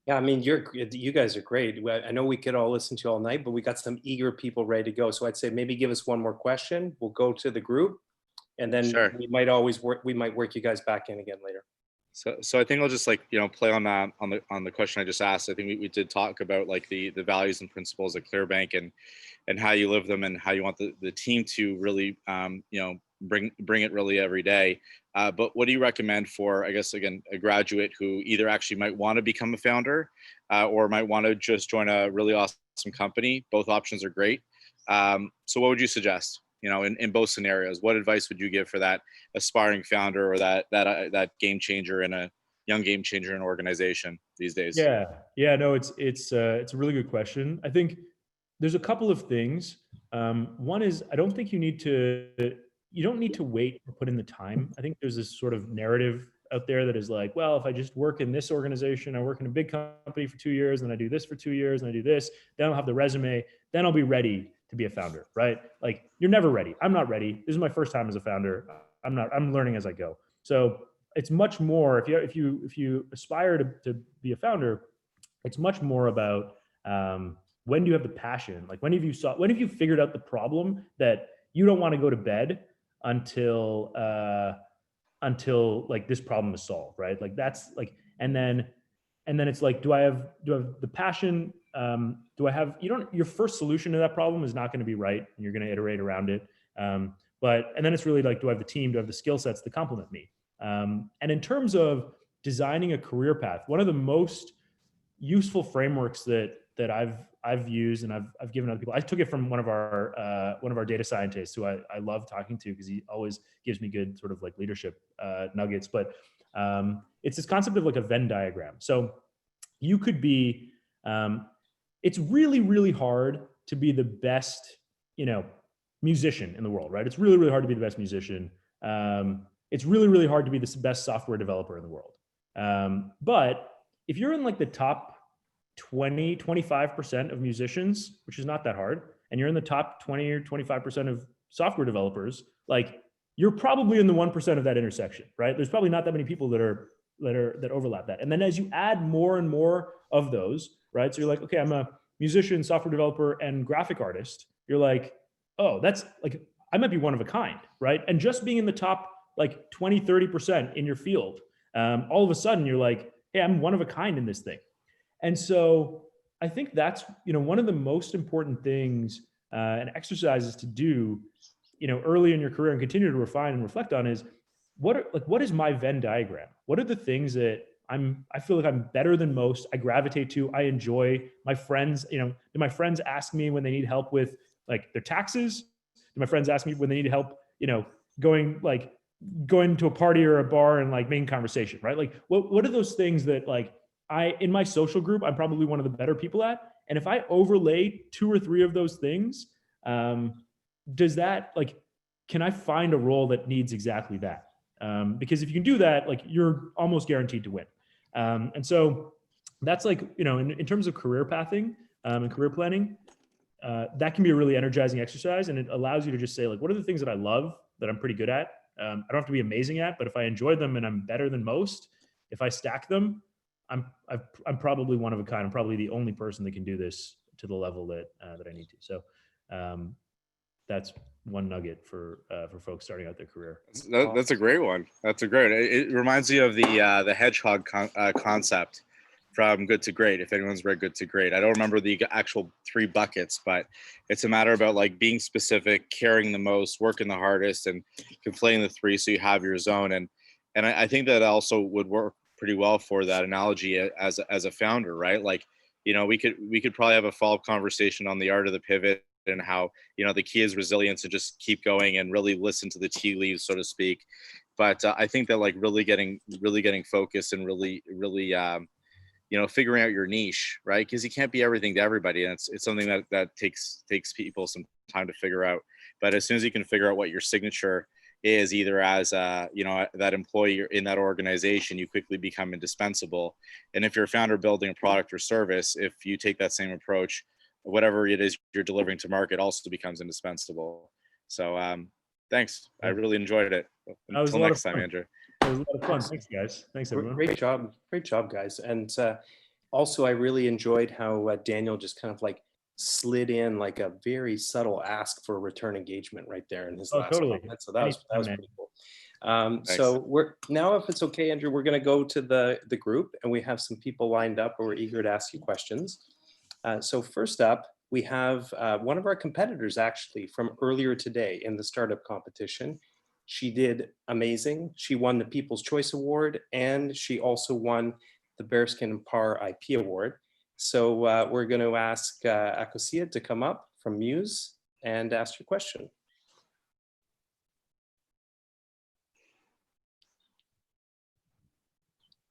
Yeah, I mean, you guys are great. I know we could all listen to you all night, but we got some eager people ready to go. So I'd say maybe give us one more question. We'll go to the group, and then Sure. we might work you guys back in again later. So I think I'll just play on that on the question I just asked. I think we did talk about the values and principles at Clearbank and how you live them and how you want the team to really bring it really every day. But what do you recommend for, I guess, again, a graduate who either actually might want to become a founder or might want to just join a really awesome company? Both options are great. So what would you suggest? In both scenarios, what advice would you give for that aspiring founder or that game changer in a young game changer in an organization these days? Yeah, no, it's a really good question. I think there's a couple of things. One is I don't think you don't need to wait or put in the time. I think there's this sort of narrative out there that is like, well, if I just work in this organization, I work in a big company for 2 years, and I do this for 2 years, and I do this, then I'll have the resume, then I'll be ready to be a founder, right? Like, you're never ready. I'm not ready. This is my first time as a founder. I'm learning as I go. So it's much more, if you aspire to be a founder, it's much more about when do you have the passion? Like, when have you figured out the problem that you don't want to go to bed until like this problem is solved, right? Like, that's like, and then it's like, do I have the passion? Your first solution to that problem is not going to be right, and you're going to iterate around it. And then it's really like, do I have the team? Do I have the skill sets to complement me? And in terms of designing a career path, one of the most useful frameworks that I've used and I've given other people. I took it from one of our data scientists who I love talking to, because he always gives me good sort of like leadership nuggets. But it's this concept of like a Venn diagram. So you could be, it's really, really hard to be the best, musician in the world, right? It's really, really hard to be the best musician. It's really, really hard to be the best software developer in the world. But if you're in like the top 25% of musicians, which is not that hard, and you're in the top 20 or 25% of software developers, like, you're probably in the 1% of that intersection, right? There's probably not that many people that overlap that. And then as you add more and more of those, right? So you're like, okay, I'm a musician, software developer, and graphic artist. You're like, oh, that's like, I might be one of a kind, right? And just being in the top like 20, 30% in your field, all of a sudden you're like, hey, I'm one of a kind in this thing. And so I think that's, one of the most important things and exercises to do, early in your career and continue to refine and reflect on is what is my Venn diagram? What are the things that I feel like I'm better than most, I gravitate to, I enjoy? My friends, do my friends ask me when they need help with like their taxes? Do my friends ask me when they need help, going to a party or a bar and like making conversation, right? Like, what are those things that like in my social group, I'm probably one of the better people at? And if I overlay 2 or 3 of those things, does that like, can I find a role that needs exactly that? Because if you can do that, like, you're almost guaranteed to win. And so that's like, in terms of career pathing and career planning, that can be a really energizing exercise. And it allows you to just say, like, what are the things that I love that I'm pretty good at? I don't have to be amazing at, but if I enjoy them and I'm better than most, if I stack them, I'm probably one of a kind. I'm probably the only person that can do this to the level that I need to. So that's one nugget for folks starting out their career. That's a great one. That's a great. It reminds me of the Hedgehog concept from Good to Great. If anyone's read Good to Great, I don't remember the actual 3 buckets, but it's a matter about like being specific, caring the most, working the hardest, and conflating the 3 so you have your zone. And I think that also would work pretty well for that analogy as a founder, right? Like, we could probably have a follow-up conversation on the art of the pivot and how, the key is resilience and just keep going and really listen to the tea leaves, so to speak. But I think that like really getting focused and really figuring out your niche, right? Because you can't be everything to everybody, and it's something that takes people some time to figure out. But as soon as you can figure out what your signature is, either as that employee in that organization, you quickly become indispensable. And if you're a founder building a product or service, if you take that same approach, whatever it is you're delivering to market also becomes indispensable. So thanks, I really enjoyed it. Until next time, Andrew. It was a lot of fun. Thanks, guys. Thanks, everyone. Great job, guys. And also, I really enjoyed how Daniel just kind of like slid in like a very subtle ask for return engagement right there in his last comment. So that was pretty cool. So we're now, if it's okay, Andrew, we're going to go to the group, and we have some people lined up who are eager to ask you questions. So first up, we have one of our competitors actually from earlier today in the startup competition. She did amazing. She won the People's Choice Award, and she also won the Bearskin and Par IP Award. So we're going to ask Akosia to come up from Muse and ask your question.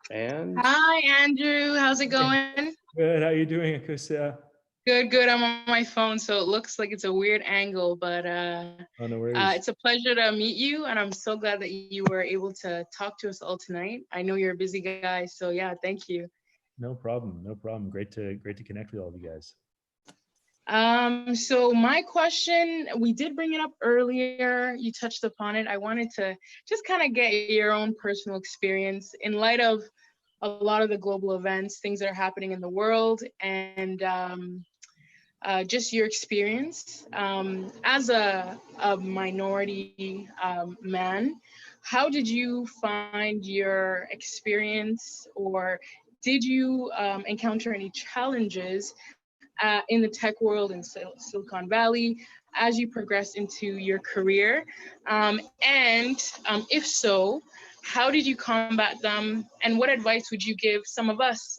And Hi, Andrew. How's it going? Good. How you doing, Akosia? Good, good. I'm on my phone, so it looks like it's a weird angle, but Oh, no worries. it's a pleasure to meet you, and I'm so glad that you were able to talk to us all tonight. I know you're a busy guy, so yeah, thank you. No problem. No problem. Great to connect with all of you guys. So my question, we did bring it up earlier. You touched upon it. I wanted to just kind of get your own personal experience in light of a lot of the global events, things that are happening in the world, and just your experience as a minority man. How did you find your experience, or did you encounter any challenges in the tech world in Silicon Valley as you progressed into your career? And if so, how did you combat them? And what advice would you give some of us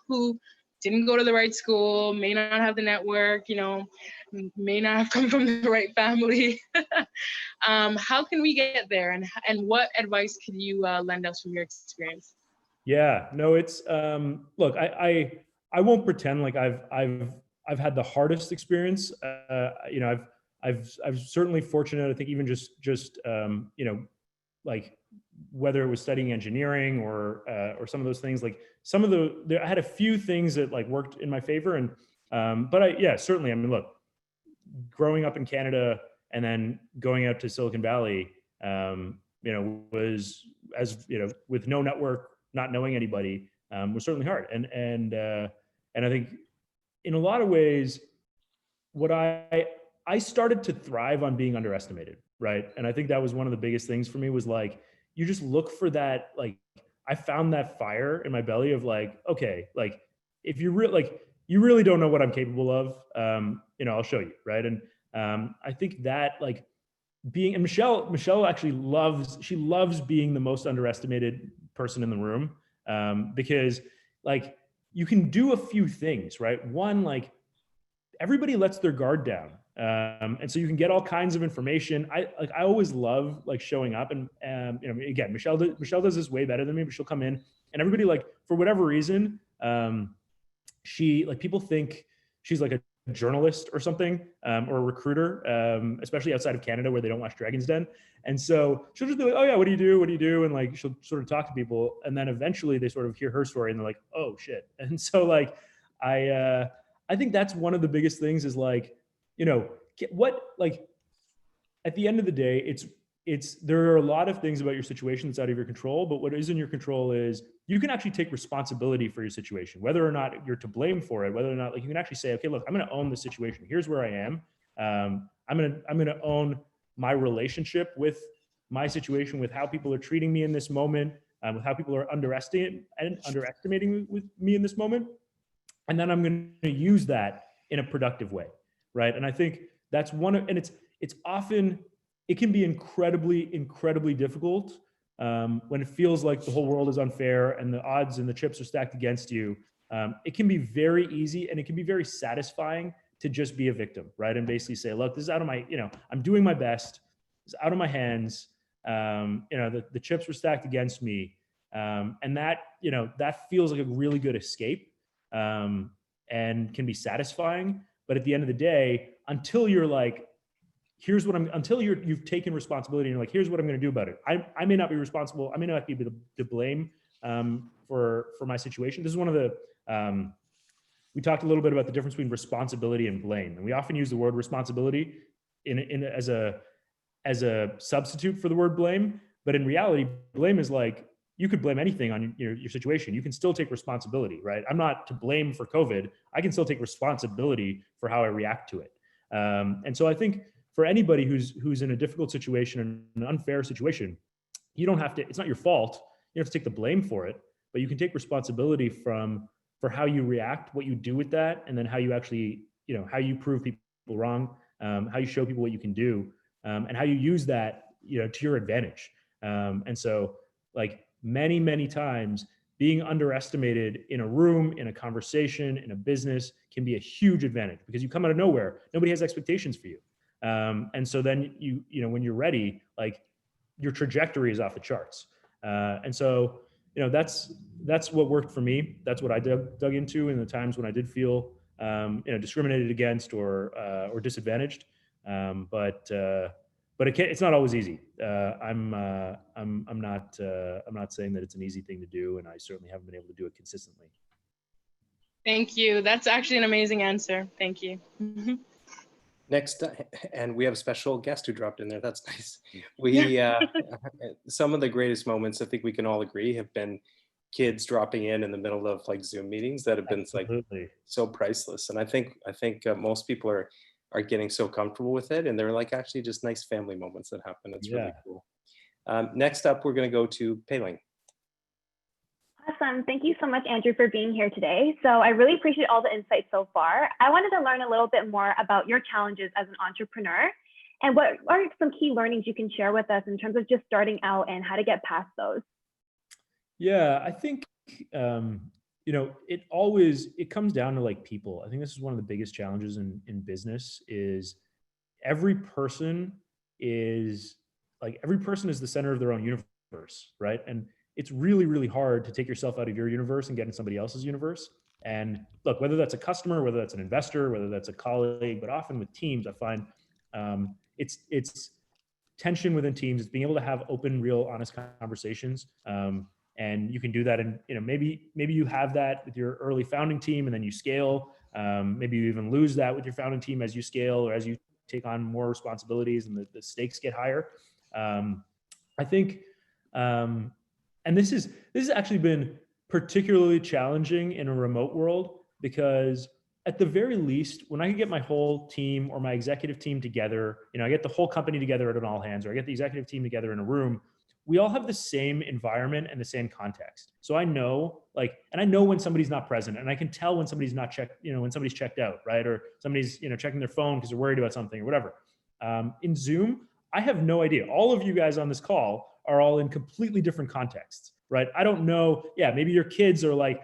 who didn't go to the right school, may not have the network, you know, may not have come from the right family? How can we get there? And what advice could you lend us from your experience? Yeah, no, it's look, I won't pretend like I've had the hardest experience. You know, I've certainly fortunate. I think even just you know, like whether it was studying engineering or some of those things, like some of I had a few things that like worked in my favor, and but yeah, certainly. I mean, look, growing up in Canada and then going out to Silicon Valley, you know, was, as you know, with no network, not knowing anybody, was certainly hard. And I think in a lot of ways, what I started to thrive on being underestimated, right? And I think that was one of the biggest things for me, was like, you just look for that, like, I found that fire in my belly of like, okay, like if you you really don't know what I'm capable of, you know, I'll show you, right? And I think that like being, and Michelle actually loves being the most underestimated person in the room, because like you can do a few things, right? One, like everybody lets their guard down. And so you can get all kinds of information. I always love like showing up, and you know, again, Michelle does this way better than me, but she'll come in and everybody, like, for whatever reason, she, like, people think she's like a journalist or something, or a recruiter, especially outside of Canada where they don't watch Dragon's Den. And so she'll just be like, oh yeah, what do you do? What do you do? And like, she'll sort of talk to people, and then eventually they sort of hear her story and they're like, oh shit. And so like, I think that's one of the biggest things, is like, you know, what, like, at the end of the day, there are a lot of things about your situation that's out of your control, but what is in your control is you can actually take responsibility for your situation, whether or not you're to blame for it, whether or not, like, you can actually say, okay, look, I'm going to own the situation. Here's where I am. I'm going to own my relationship with my situation, with how people are treating me in this moment, with how people are underestimating with me in this moment. And then I'm going to use that in a productive way, right? And I think that's and it's often, it can be incredibly difficult when it feels like the whole world is unfair and the odds and the chips are stacked against you. It can be very easy, and it can be very satisfying to just be a victim, right? And basically say, look, this is out of my, you know, I'm doing my best. It's out of my hands. You know, the chips were stacked against me. And that, you know, that feels like a really good escape, and can be satisfying. But at the end of the day, until you're like, until you've taken responsibility and you're like, here's what I'm going to do about it. I may not be responsible. I may not be to blame for my situation. This is one of the, we talked a little bit about the difference between responsibility and blame. And we often use the word responsibility as a substitute for the word blame. But in reality, blame is like, you could blame anything on your situation. You can still take responsibility, right? I'm not to blame for COVID. I can still take responsibility for how I react to it. And so I think for anybody who's in a difficult situation, an unfair situation, you don't have to, it's not your fault. You don't have to take the blame for it, but you can take responsibility for how you react, what you do with that, and then how you actually, you know, how you prove people wrong, how you show people what you can do, and how you use that to your advantage. And so like many times being underestimated in a room, in a conversation, in a business can be a huge advantage because you come out of nowhere. Nobody has expectations for you. And so then when you're ready, like your trajectory is off the charts. And so, that's what worked for me. That's what I dug into in the times when I did feel, discriminated against or disadvantaged. But it's not always easy. I'm not saying that it's an easy thing to do, and I certainly haven't been able to do it consistently. Thank you. That's actually an amazing answer. Thank you. Next, and we have a special guest who dropped in there. That's nice. We some of the greatest moments, I think we can all agree, have been kids dropping in the middle of like Zoom meetings that have been Absolutely. like so priceless. And I think most people are getting so comfortable with it, and they're like actually just nice family moments that happen. It's really cool. Next up, we're going to go to Pei-Ling. Awesome. Thank you so much, Andrew, for being here today. So I really appreciate all the insights so far. I wanted to learn a little bit more about your challenges as an entrepreneur and what are some key learnings you can share with us in terms of just starting out and how to get past those. Yeah, I think, it comes down to like people. I think this is one of the biggest challenges in business is every person is the center of their own universe, right? And it's really, really hard to take yourself out of your universe and get in somebody else's universe. And look, whether that's a customer, whether that's an investor, whether that's a colleague, but often with teams, I find it's tension within teams. It's being able to have open, real, honest conversations. And you can do that in, maybe you have that with your early founding team and then you scale. Maybe you even lose that with your founding team as you scale or as you take on more responsibilities and the stakes get higher. I think, and this has actually been particularly challenging in a remote world because at the very least, when I can get my whole team or my executive team together, I get the whole company together at an all hands, or I get the executive team together in a room, we all have the same environment and the same context. So I know when somebody's not present, and I can tell when somebody's not checked, when somebody's checked out, right? Or somebody's, checking their phone because they're worried about something or whatever. In Zoom, I have no idea. All of you guys on this call are all in completely different contexts, right? I don't know. Yeah, maybe your kids are like,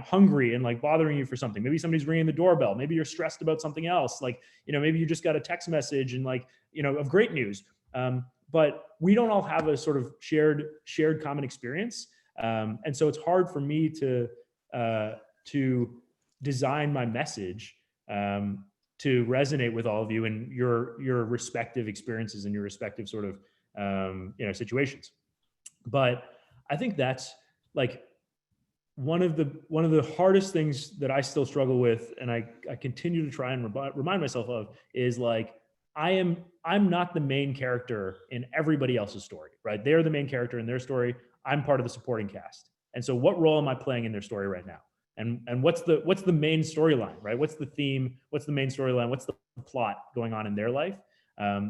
hungry and like bothering you for something. Maybe somebody's ringing the doorbell. Maybe you're stressed about something else. Like, maybe you just got a text message and like, of great news. But we don't all have a sort of shared common experience. And so it's hard for me to design my message to resonate with all of you and your respective experiences and your respective sort of situations. But I think that's like one of the hardest things that I still struggle with, and I continue to try and remind myself of, is like I'm not the main character in everybody else's story, right? They're the main character in their story. I'm part of the supporting cast. And so what role am I playing in their story right now? And what's the main storyline, right? What's the theme? What's the main storyline? What's the plot going on in their life?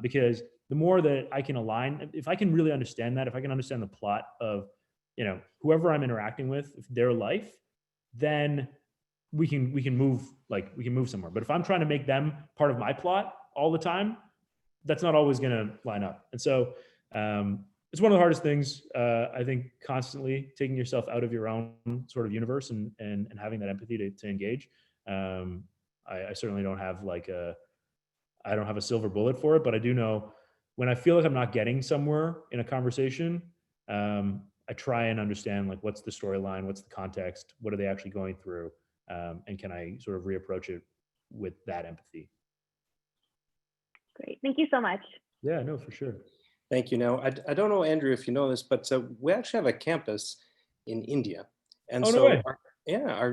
Because the more that I can align, if I can really understand that, if I can understand the plot of, whoever I'm interacting with, their life, then we can move somewhere. But if I'm trying to make them part of my plot all the time, that's not always going to line up. And so it's one of the hardest things, I think, constantly taking yourself out of your own sort of universe and having that empathy to engage. I certainly don't have I don't have a silver bullet for it, but I do know when I feel like I'm not getting somewhere in a conversation, I try and understand like what's the storyline, what's the context, what are they actually going through, and can I sort of reapproach it with that empathy. Great. Thank you so much. Yeah, no, for sure. Thank you. Now, I don't know, Andrew, if you know this, but we actually have a campus in India. And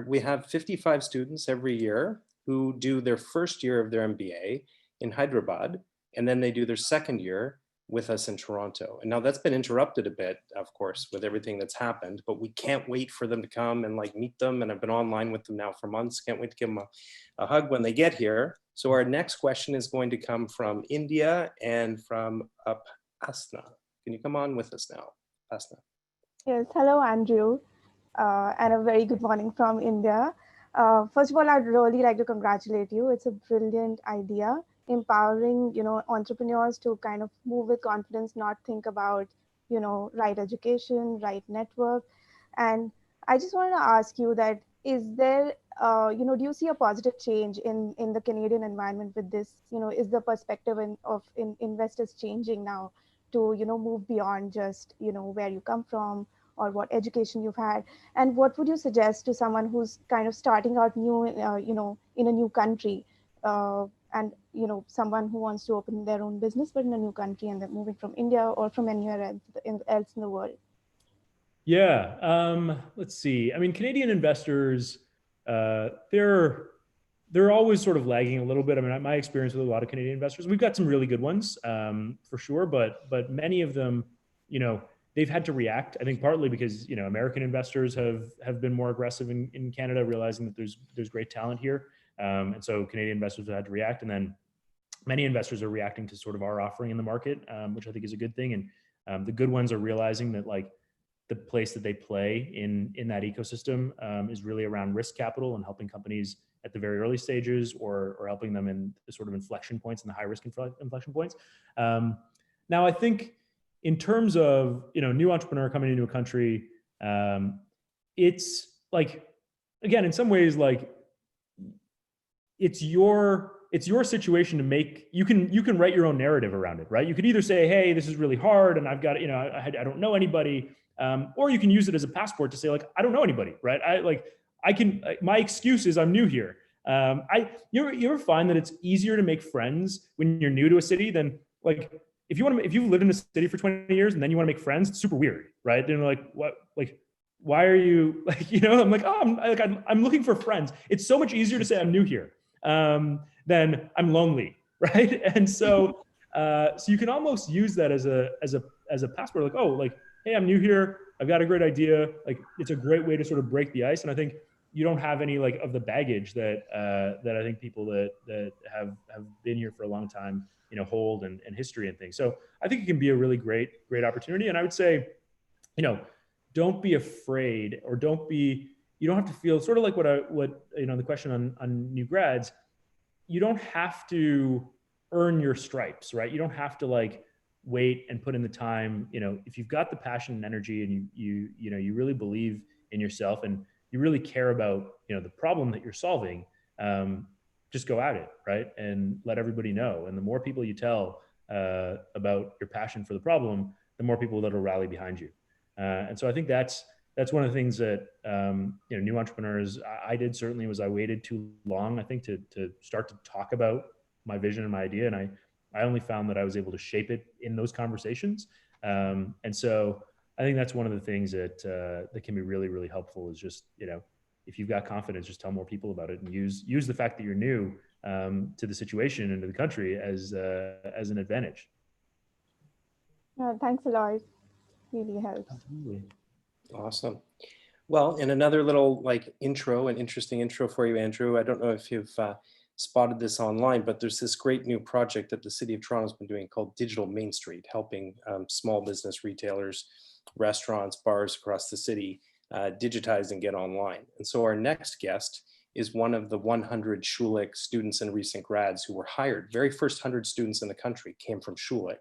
we have 55 students every year who do their first year of their MBA in Hyderabad, and then they do their second year with us in Toronto. And now that's been interrupted a bit, of course, with everything that's happened, but we can't wait for them to come and like meet them. And I've been online with them now for months. Can't wait to give them a hug when they get here. So our next question is going to come from India and from Asna. Can you come on with us now, Asna? Yes, hello, Andrew, and a very good morning from India. First of all, I'd really like to congratulate you. It's a brilliant idea empowering, entrepreneurs to kind of move with confidence, not think about, right education, right network. And I just wanted to ask you that, is there, do you see a positive change in the Canadian environment with this? Is the perspective of investors changing now to, move beyond just, where you come from or what education you've had? And what would you suggest to someone who's kind of starting out new, in a new country, and, someone who wants to open their own business, but in a new country, and they're moving from India or from anywhere else in the world? Yeah. Let's see. I mean, Canadian investors, they're always sort of lagging a little bit. I mean, my experience with a lot of Canadian investors, we've got some really good ones, for sure, but many of them, they've had to react. I think partly because American investors have been more aggressive in Canada, realizing that there's great talent here, and so Canadian investors have had to react, and then many investors are reacting to sort of our offering in the market, which I think is a good thing. And the good ones are realizing that like the place that they play in that ecosystem is really around risk capital and helping companies at the very early stages, or helping them in the sort of inflection points and the high risk inflection points. Now, I think in terms of new entrepreneur coming into a country, it's like, again, in some ways, like it's your situation to make. You can write your own narrative around it, right? You could either say, hey, this is really hard and I've got, I don't know anybody, or you can use it as a passport to say like, I don't know anybody, right? My excuse is I'm new here. You ever find that it's easier to make friends when you're new to a city than like if you've lived in a city for 20 years and then you want to make friends? It's super weird, right? Then like, what, like, why are you like, I'm like, oh, I'm looking for friends. It's so much easier to say I'm new here than I'm lonely, right? And so you can almost use that as a passport, like, oh, like, hey, I'm new here. I've got a great idea. Like, it's a great way to sort of break the ice. And I think you don't have any like of the baggage that I think people that have been here for a long time, hold and history and things. So I think it can be a really great opportunity. And I would say, don't be afraid, or you don't have to feel sort of like what the question on new grads. You don't have to earn your stripes, right? You don't have to like wait and put in the time. If you've got the passion and energy and you really believe in yourself and you really care about, the problem that you're solving, just go at it, right? And let everybody know. And the more people you tell about your passion for the problem, the more people that'll rally behind you. And so I think that's one of the things that, new entrepreneurs, I did certainly, was I waited too long, I think, to start to talk about my vision and my idea. And I only found that I was able to shape it in those conversations. And so I think that's one of the things that can be really, really helpful, is just, if you've got confidence, just tell more people about it, and use the fact that you're new to the situation and to the country as an advantage. Thanks a lot. Really helps. Absolutely. Awesome. Well, and another little like interesting intro for you, Andrew. I don't know if you've spotted this online, but there's this great new project that the City of Toronto's been doing called Digital Main Street, helping small business retailers, restaurants, bars across the city digitize and get online. And so our next guest is one of the 100 Schulich students and recent grads who were hired. Very first 100 students in the country came from Schulich.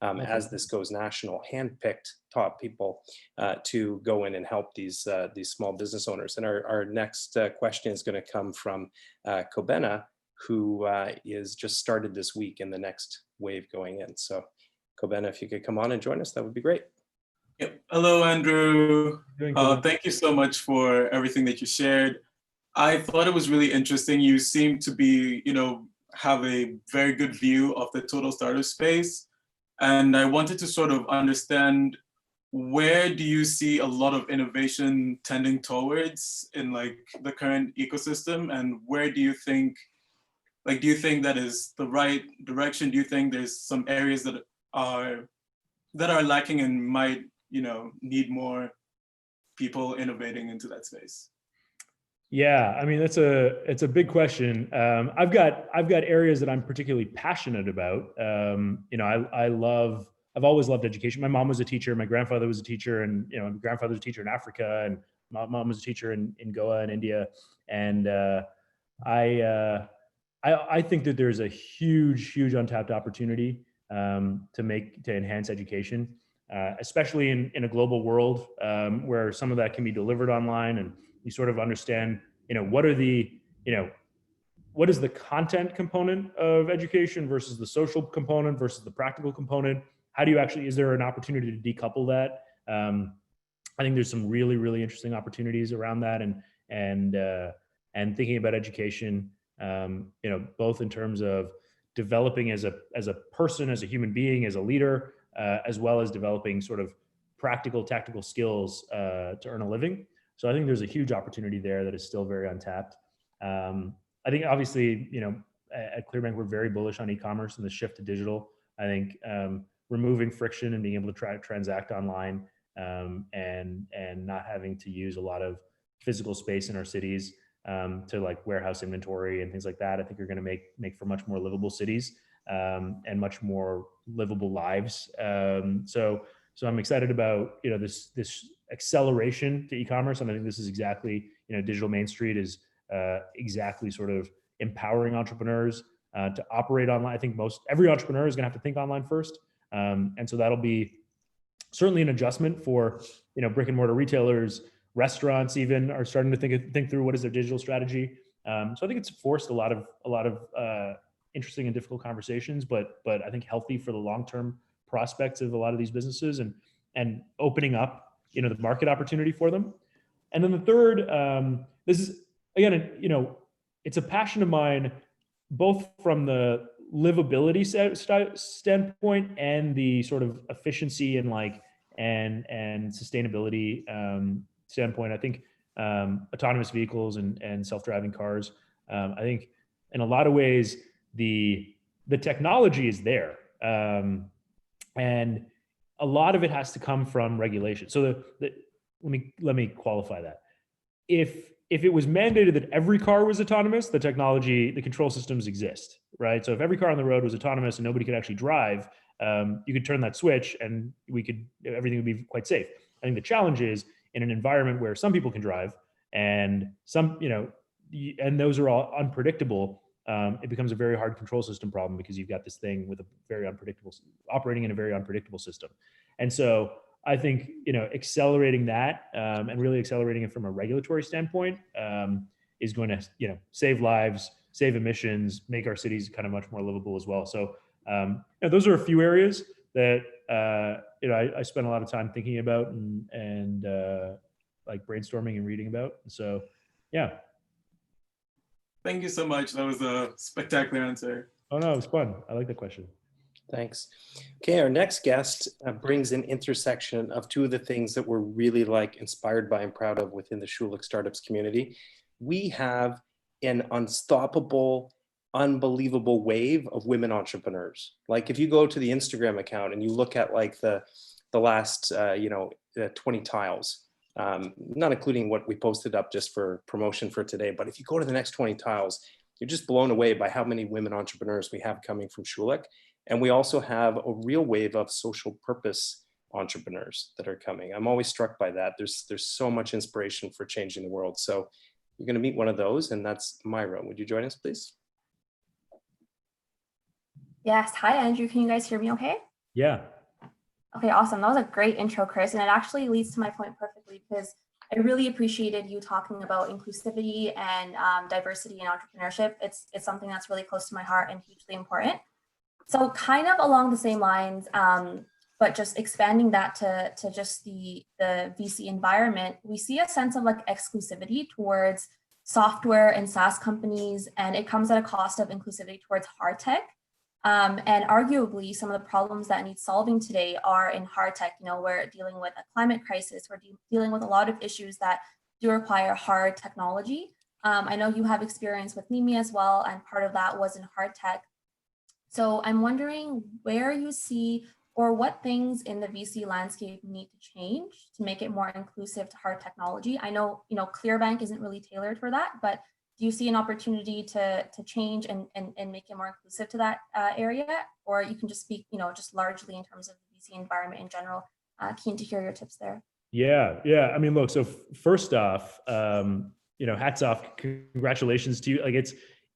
As this goes national, handpicked top people to go in and help these small business owners. And our next question is going to come from Kobena, who is just started this week in the next wave going in. So Kobena, if you could come on and join us, that would be great. Yep. Hello, Andrew. Thank you so much for everything that you shared. I thought it was really interesting. You seem to be, have a very good view of the total startup space. And I wanted to sort of understand, where do you see a lot of innovation tending towards in like the current ecosystem? And where do you think that is the right direction? Do you think there's some areas that are lacking and might, need more people innovating into that space? Yeah, I mean, it's a big question. I've got areas that I'm particularly passionate about. I've always loved education. My mom was a teacher, my grandfather was a teacher, and my grandfather was a teacher in Africa, and my mom was a teacher in Goa and India. And I think that there's a huge untapped opportunity to enhance education, especially in a global world where some of that can be delivered online, and you sort of understand, what is the content component of education versus the social component versus the practical component? How do you actually, is there an opportunity to decouple that? I think there's some really interesting opportunities around that, and thinking about education, both in terms of developing as a person, as a human being, as a leader, as well as developing sort of practical, tactical skills to earn a living. So I think there's a huge opportunity there that is still very untapped. I think obviously, at Clearbank, we're very bullish on e-commerce and the shift to digital. I think removing friction and being able to transact online, and not having to use a lot of physical space in our cities to like warehouse inventory and things like that, I think are going to make for much more livable cities and much more livable lives. So I'm excited about this acceleration to e-commerce, and I think this is exactly Digital Main Street is exactly sort of empowering entrepreneurs to operate online. I think every entrepreneur is going to have to think online first, and so that'll be certainly an adjustment for brick and mortar retailers. Restaurants even are starting to think through what is their digital strategy. So I think it's forced a lot of interesting and difficult conversations, but I think healthy for the long-term prospects of a lot of these businesses, and opening up the market opportunity for them. And then the third, this is again, it's a passion of mine, both from the livability standpoint and the sort of efficiency and sustainability standpoint. I think autonomous vehicles and self-driving cars, I think in a lot of ways the technology is there, and a lot of it has to come from regulation. So let me qualify that. If it was mandated that every car was autonomous, the control systems exist, right? So if every car on the road was autonomous and nobody could actually drive, you could turn that switch and everything would be quite safe. I think the challenge is in an environment where some people can drive and and those are all unpredictable. It becomes a very hard control system problem because you've got this thing with operating in a very unpredictable system. And so I think, accelerating that and really accelerating it from a regulatory standpoint is going to, save lives, save emissions, make our cities kind of much more livable as well. So those are a few areas that, I spend a lot of time thinking about and like brainstorming and reading about. So, yeah. Thank you so much. That was a spectacular answer. Oh, no, it was fun. I like the question. Thanks. Okay, our next guest brings an intersection of two of the things that we're really inspired by and proud of within the Schulich startups community. We have an unstoppable, unbelievable wave of women entrepreneurs. Like if you go to the Instagram account and you look at the last 20 tiles, not including what we posted up just for promotion for today, but if you go to the next 20 tiles, you're just blown away by how many women entrepreneurs we have coming from Schulich. And we also have a real wave of social purpose entrepreneurs that are coming. I'm always struck by that. There's so much inspiration for changing the world. So you're going to meet one of those, and that's Myra. Would you join us, please? Yes. Hi, Andrew. Can you guys hear me okay? Yeah. Okay, awesome. That was a great intro, Chris. And it actually leads to my point perfectly, because I really appreciated you talking about inclusivity and diversity in entrepreneurship. It's something that's really close to my heart and hugely important. So kind of along the same lines, but just expanding that to just the VC environment, we see a sense of exclusivity towards software and SaaS companies, and it comes at a cost of inclusivity towards hard tech. And arguably, some of the problems that need solving today are in hard tech. We're dealing with a climate crisis. We're dealing with a lot of issues that do require hard technology. I know you have experience with NIMI as well, and part of that was in hard tech. So I'm wondering where you see or what things in the VC landscape need to change to make it more inclusive to hard technology. I know, Clearbank isn't really tailored for that, but do you see an opportunity to change and make it more inclusive to that area? Or you can just speak, just largely in terms of the VC environment in general. Keen to hear your tips there. Yeah. I mean, look, so first off, hats off, congratulations to you.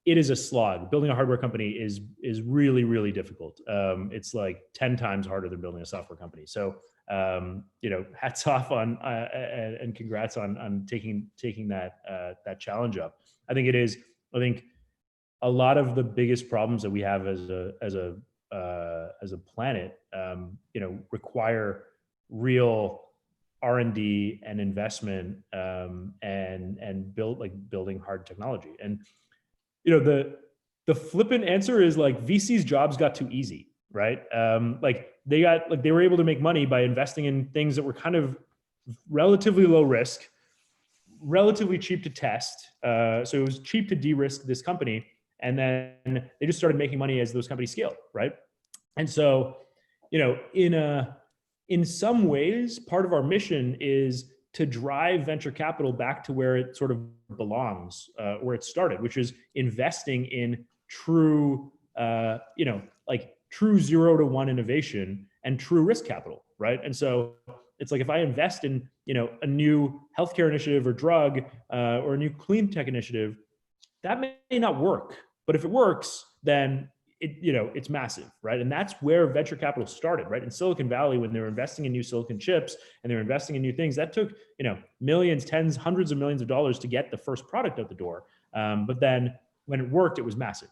it is a slog. Building a hardware company is really, really difficult. It's like 10 times harder than building a software company. So, hats off on and congrats on taking that challenge up. I think a lot of the biggest problems that we have as a planet, require real R&D and investment, and building hard technology. And the flippant answer is like VC's jobs got too easy, right? They were able to make money by investing in things that were kind of relatively low risk, relatively cheap to test. So it was cheap to de-risk this company. And then they just started making money as those companies scaled, right? And so, in some ways, part of our mission is to drive venture capital back to where it sort of belongs, where it started, which is investing in true, true 0 to 1 innovation and true risk capital, right? And so it's like if I invest in, a new healthcare initiative or drug, or a new clean tech initiative, that may not work. But if it works, then it's massive, right? And that's where venture capital started, right? In Silicon Valley, when they were investing in new silicon chips and they were investing in new things, that took, millions, tens, hundreds of millions of dollars to get the first product out the door. But then when it worked, it was massive.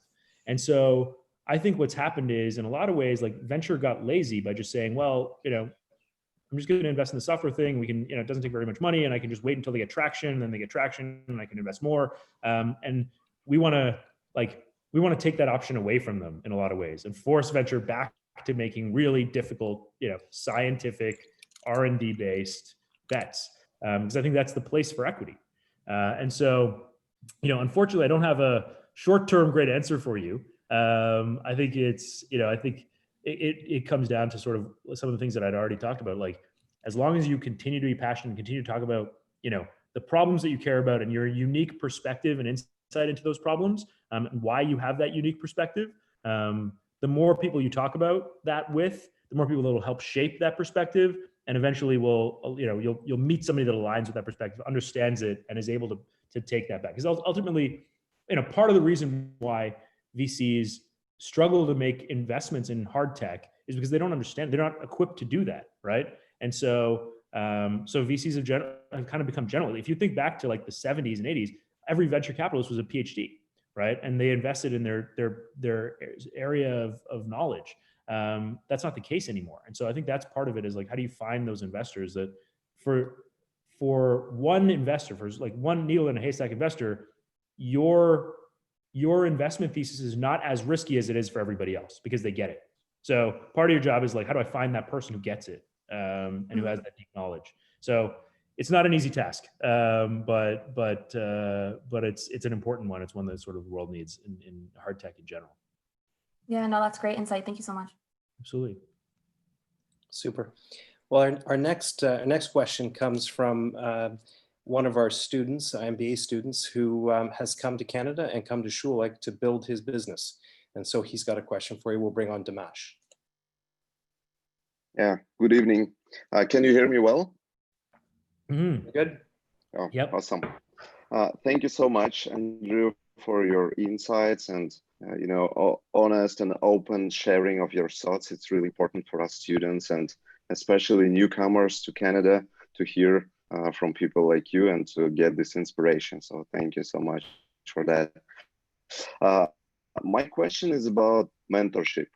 And so I think what's happened is, in a lot of ways, like venture got lazy by just saying, well, I'm just going to invest in the software thing. We can, it doesn't take very much money, and I can just wait until they get traction, and then they get traction and I can invest more. And we want to take that option away from them in a lot of ways and force venture back to making really difficult, scientific R&D based bets. Because I think that's the place for equity. And so, unfortunately, I don't have a short-term great answer for you. I think it comes down to sort of some of the things that I'd already talked about. Like, as long as you continue to be passionate and continue to talk about, the problems that you care about and your unique perspective and insight into those problems, and why you have that unique perspective, the more people you talk about that with, the more people that will help shape that perspective, and eventually you'll meet somebody that aligns with that perspective, understands it, and is able to take that back. Because ultimately, part of the reason why VCs struggle to make investments in hard tech is because they don't understand, they're not equipped to do that, right? And so VCs have kind of become general. If you think back to like the 70s and 80s, every venture capitalist was a PhD, right? And they invested in their area of knowledge. That's not the case anymore. And so I think that's part of it, is like, how do you find those investors that for one investor, for like one needle in a haystack investor, your investment thesis is not as risky as it is for everybody else, because they get it. So part of your job is like, how do I find that person who gets it, and who has that deep knowledge? So it's not an easy task, but it's an important one. It's one that sort of the world needs in hard tech in general. Yeah, no, that's great insight. Thank you so much. Absolutely. Super. Well, our next question comes from one of our students, MBA students, who has come to Canada and come to Schulich to build his business. And so he's got a question for you. We'll bring on Dimash. Yeah, good evening. Can you hear me well? Mm-hmm. Good. Oh, yep. Awesome. Thank you so much, Andrew, for your insights and honest and open sharing of your thoughts. It's really important for us students and especially newcomers to Canada to hear from people like you and to get this inspiration. So thank you so much for that. My question is about mentorship.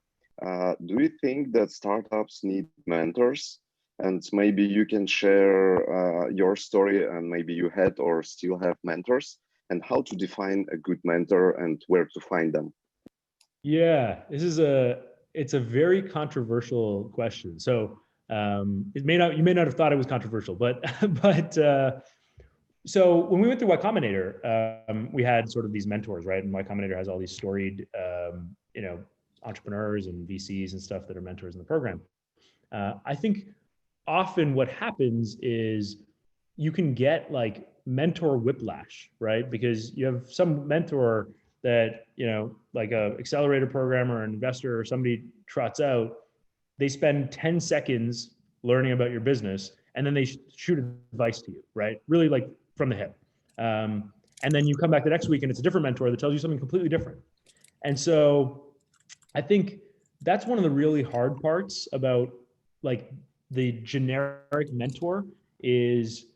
Do you think that startups need mentors? And maybe you can share your story, and maybe you had or still have mentors, and how to define a good mentor and where to find them. Yeah, it's a very controversial question. So you may not have thought it was controversial, but so when we went through Y Combinator, we had sort of these mentors, right? And Y Combinator has all these storied, entrepreneurs and VCs and stuff that are mentors in the program. I think often what happens is you can get like mentor whiplash, right? Because you have some mentor that, like a accelerator program or an investor or somebody trots out, they spend 10 seconds learning about your business, and then they shoot advice to you, right? Really like from the hip. And And then you come back the next week and it's a different mentor that tells you something completely different. And so I think that's one of the really hard parts about like the generic mentor is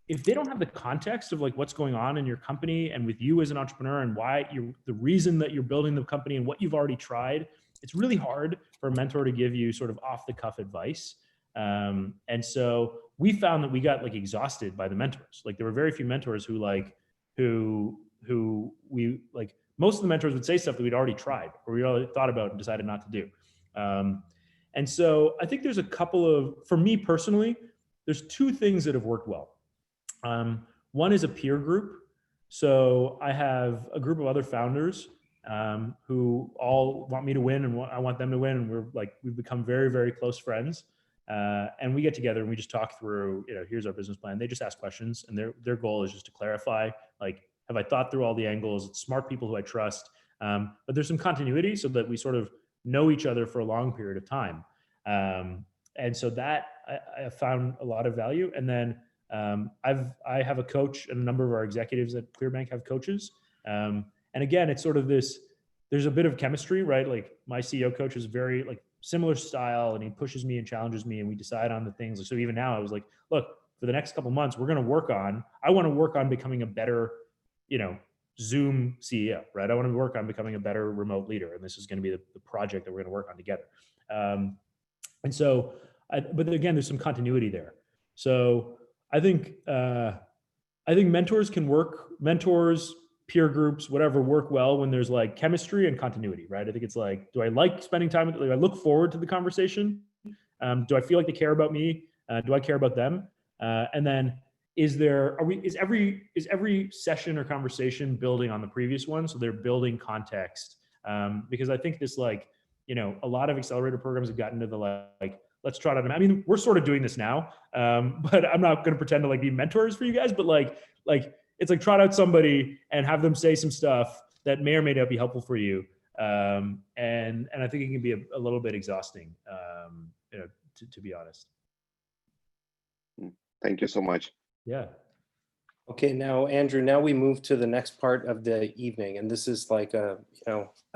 if they don't have the context of like what's going on in your company and with you as an entrepreneur and why the reason that you're building the company and what you've already tried, it's really hard for a mentor to give you sort of off the cuff advice. And so we found that we got like exhausted by the mentors. Like there were very few mentors who we like, most of the mentors would say stuff that we'd already tried or we already thought about and decided not to do. And so I think there's a couple of, for me personally, there's two things that have worked well. One is a peer group. So I have a group of other founders who all want me to win and I want them to win. And we've become very, very close friends. And we get together and we just talk through, here's our business plan. They just ask questions and their goal is just to clarify, like, have I thought through all the angles? It's smart people who I trust. But there's some continuity so that we sort of know each other for a long period of time. And so that I have found a lot of value. And then I have a coach and a number of our executives at ClearBank have coaches. And again, it's sort of there's a bit of chemistry, right? Like my CEO coach is very like similar style and he pushes me and challenges me and we decide on the things. So even now I was like, look, for the next couple of months, I want to work on becoming a better, Zoom CEO, right? I want to work on becoming a better remote leader. And this is going to be the project that we're going to work on together. And so, but again, there's some continuity there. So I think mentors can work, peer groups, whatever, work well when there's like chemistry and continuity, right? I think it's like, do I like spending time with, do I look forward to the conversation? Do I feel like they care about me? Do I care about them? And then is every session or conversation building on the previous one? So they're building context. Because I think this a lot of accelerator programs have gotten to the like, let's try it out. I mean, we're sort of doing this now, but I'm not going to pretend to like be mentors for you guys, but like it's like trot out somebody and have them say some stuff that may or may not be helpful for you. And I think it can be a little bit exhausting, to be honest. Thank you so much. Yeah. Okay, now, Andrew, now we move to the next part of the evening. And this is like a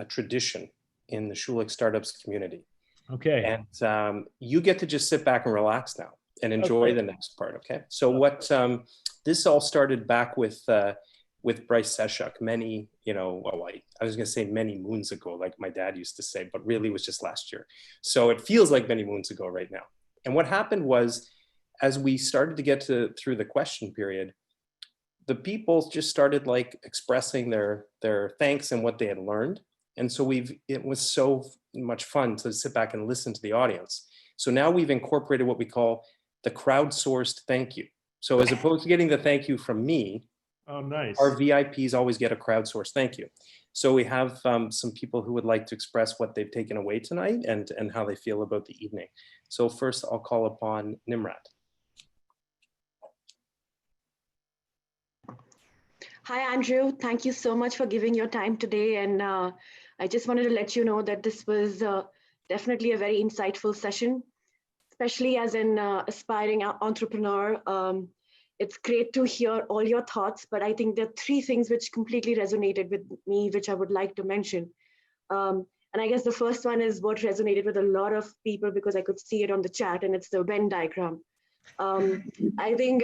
tradition in the Schulich startups community. Okay. And you get to just sit back and relax now and enjoy the next part. Okay. So this all started back with Bryce Seshuk many, I was going to say many moons ago, like my dad used to say, but really it was just last year. So it feels like many moons ago right now. And what happened was, as we started to get through the question period, the people just started like expressing their thanks and what they had learned. And so it was so much fun to sit back and listen to the audience. So now we've incorporated what we call the crowdsourced thank you. So as opposed to getting the thank you from me, oh, nice. Our VIPs always get a crowdsourced thank you. So we have some people who would like to express what they've taken away tonight and how they feel about the evening. So first I'll call upon Nimrat. Hi, Andrew. Thank you so much for giving your time today. And I just wanted to let you know that this was definitely a very insightful session, especially as an aspiring entrepreneur. It's great to hear all your thoughts, but I think there are three things which completely resonated with me, which I would like to mention. And I guess the first one is what resonated with a lot of people because I could see it on the chat, and it's the Venn diagram. I think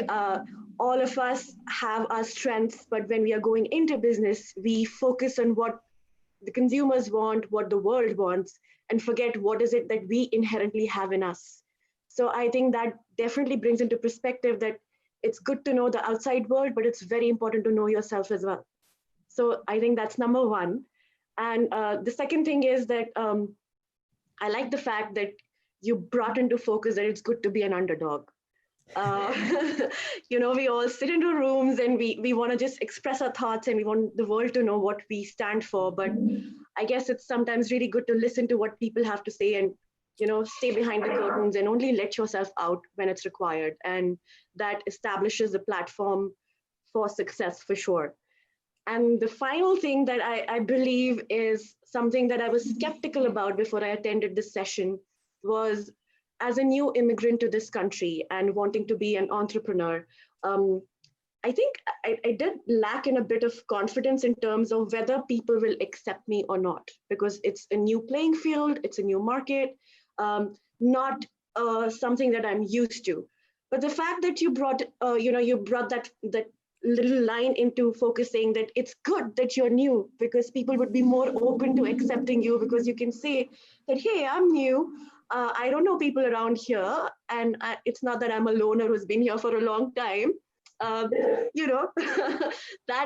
all of us have our strengths, but when we are going into business, we focus on what the consumers want, what the world wants, and forget what is it that we inherently have in us. So I think that definitely brings into perspective that it's good to know the outside world, but it's very important to know yourself as well. So I think that's number one. And the second thing is that I like the fact that you brought into focus that it's good to be an underdog. We all sit into rooms and we want to just express our thoughts and we want the world to know what we stand for. But I guess it's sometimes really good to listen to what people have to say and, stay behind the curtains and only let yourself out when it's required. And that establishes a platform for success for sure. And the final thing that I believe is something that I was skeptical about before I attended this session was, as a new immigrant to this country and wanting to be an entrepreneur, I think I did lack in a bit of confidence in terms of whether people will accept me or not, because it's a new playing field, it's a new market, not something that I'm used to. But the fact that you brought, you brought that little line into focusing that it's good that you're new, because people would be more open to accepting you, because you can say that, hey, I'm new. I don't know people around here, and it's not that I'm a loner who's been here for a long time. That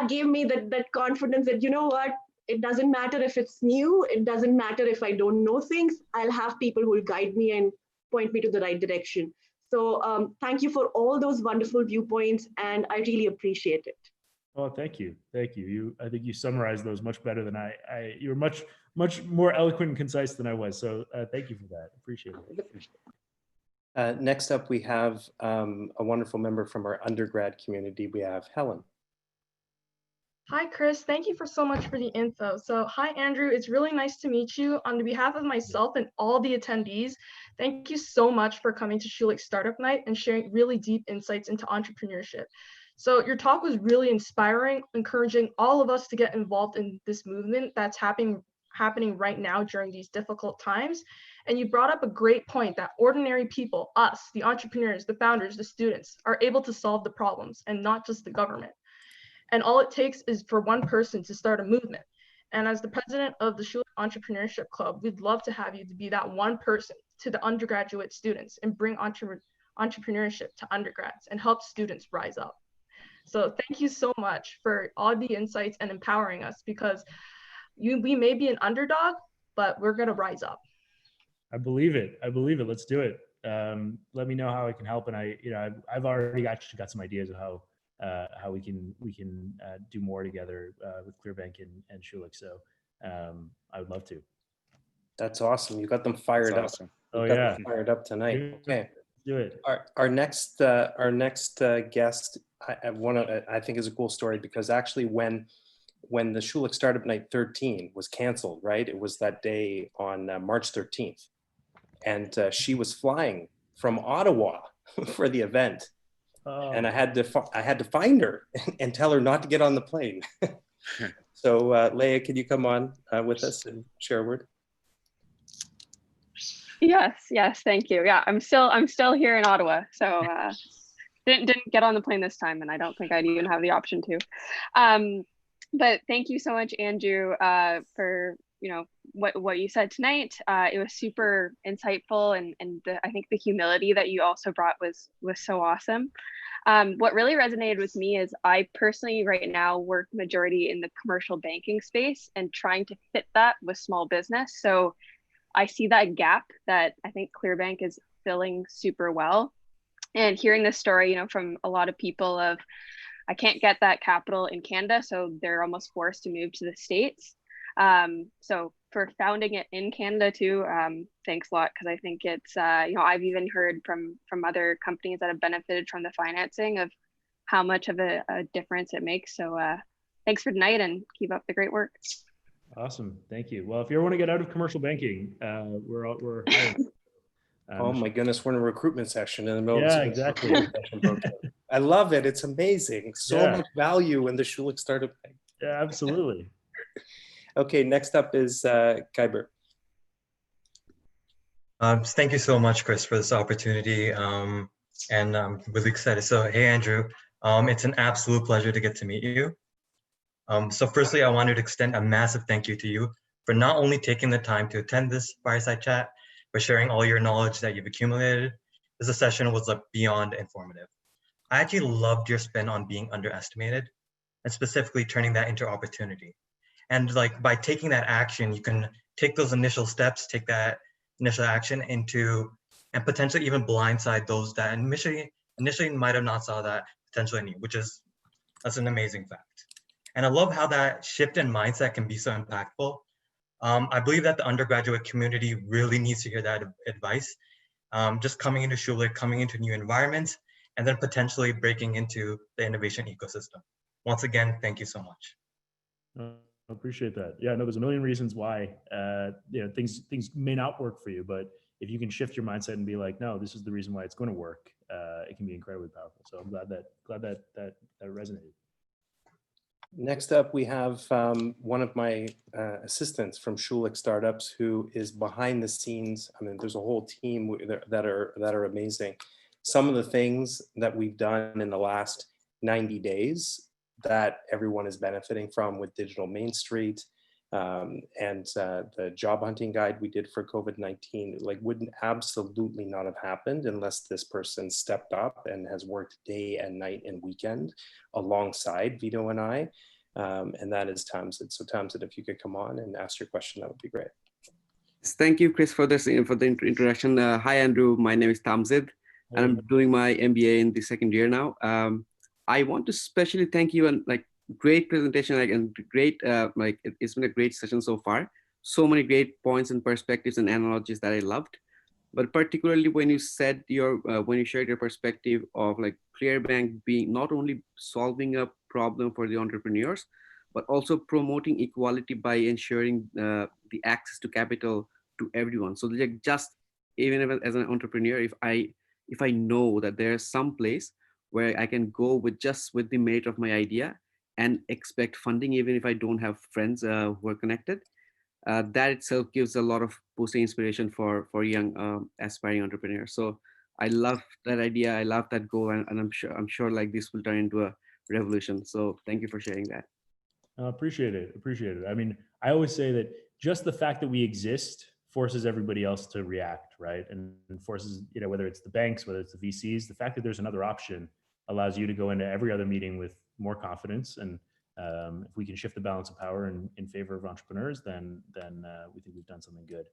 gave me that confidence that, you know what, it doesn't matter if it's new, it doesn't matter if I don't know things, I'll have people who will guide me and point me to the right direction. So thank you for all those wonderful viewpoints, and I really appreciate it. Oh, thank you. Thank you. I think you summarized those much better than you were much more eloquent and concise than I was. So thank you for that. Appreciate it. Next up, we have a wonderful member from our undergrad community. We have Helen. Hi, Chris. Thank you so much for the info. So hi, Andrew. It's really nice to meet you. On behalf of myself and all the attendees, thank you so much for coming to Schulich Startup Night and sharing really deep insights into entrepreneurship. So your talk was really inspiring, encouraging all of us to get involved in this movement that's happening right now during these difficult times. And you brought up a great point that ordinary people, us, the entrepreneurs, the founders, the students, are able to solve the problems and not just the government. And all it takes is for one person to start a movement. And as the president of the Schulich Entrepreneurship Club, we'd love to have you to be that one person to the undergraduate students and bring entrepreneurship to undergrads and help students rise up. So thank you so much for all the insights and empowering us, because we may be an underdog, but we're gonna rise up. I believe it. Let's do it. Let me know how I can help. And I've already actually got some ideas of how we can do more together with Clearbank and Schulich. So I would love to. That's awesome. You got them fired up. Awesome. Oh yeah, fired up tonight. Okay, do it. Our next guest, I think is a cool story, because actually when the Schulich Startup Night 13 was canceled, right? It was that day on March 13th, and she was flying from Ottawa for the event. Oh. And I had to find her and tell her not to get on the plane. So Leah, can you come on with us and share a word? Yes, thank you. Yeah, I'm still here in Ottawa, so didn't get on the plane this time, and I don't think I'd even have the option to. But thank you so much, Andrew, for what you said tonight. It was super insightful, and I think the humility that you also brought was so awesome. What really resonated with me is I personally right now work majority in the commercial banking space and trying to fit that with small business. So I see that gap that I think Clearbank is filling super well. And hearing this story, from a lot of people of, I can't get that capital in Canada, so they're almost forced to move to the States. So for founding it in Canada too, thanks a lot, because I think it's, I've even heard from other companies that have benefited from the financing of how much of a difference it makes. So thanks for tonight, and keep up the great work. Awesome, thank you. Well, if you ever want to get out of commercial banking, we're oh my goodness, we're in a recruitment session in the middle yeah, of exactly. I love it. It's amazing. So much value in the Schulich Startup Night. Yeah, absolutely. Okay, next up is Khyber. Thank you so much, Chris, for this opportunity. And I'm really excited. So, hey, Andrew, it's an absolute pleasure to get to meet you. So firstly, I wanted to extend a massive thank you to you for not only taking the time to attend this fireside chat, but sharing all your knowledge that you've accumulated. This session was beyond informative. I actually loved your spin on being underestimated, and specifically turning that into opportunity. And by taking that action, you can take those initial steps, take that initial action and potentially even blindside those that initially might have not saw that potential in you, that's an amazing fact. And I love how that shift in mindset can be so impactful. I believe that the undergraduate community really needs to hear that advice. Just coming into Schulich, coming into new environments, and then potentially breaking into the innovation ecosystem. Once again, thank you so much. I appreciate that. Yeah, no, there's a million reasons why things may not work for you, but if you can shift your mindset and be like, no, this is the reason why it's going to work, it can be incredibly powerful. So I'm glad that resonated. Next up, we have one of my assistants from Schulich Startups who is behind the scenes. I mean, there's a whole team that are amazing. Some of the things that we've done in the last 90 days that everyone is benefiting from with Digital Main Street and the job hunting guide we did for COVID-19, like wouldn't absolutely not have happened unless this person stepped up and has worked day and night and weekend alongside Vito and I. And that is Tamzid. So Tamzid, if you could come on and ask your question, that would be great. Thank you, Chris, for the introduction. Hi, Andrew. My name is Tamzid, and I'm doing my MBA in the second year now. I want to especially thank you, and like great presentation, like, and great it's been a great session so far. So many great points and perspectives and analogies that I loved. But particularly when you said when you shared your perspective of like ClearBank being not only solving a problem for the entrepreneurs, but also promoting equality by ensuring the access to capital to everyone. So like just even as an entrepreneur, if I know that there's some place where I can go with the merit of my idea and expect funding, even if I don't have friends who are connected, that itself gives a lot of boosting inspiration for young aspiring entrepreneurs. So I love that idea. I love that goal, and I'm sure like this will turn into a revolution. So thank you for sharing that. Appreciate it. I mean, I always say that just the fact that we exist forces everybody else to react, right? And forces, whether it's the banks, whether it's the VCs, the fact that there's another option allows you to go into every other meeting with more confidence. And if we can shift the balance of power in favor of entrepreneurs, then we think we've done something good.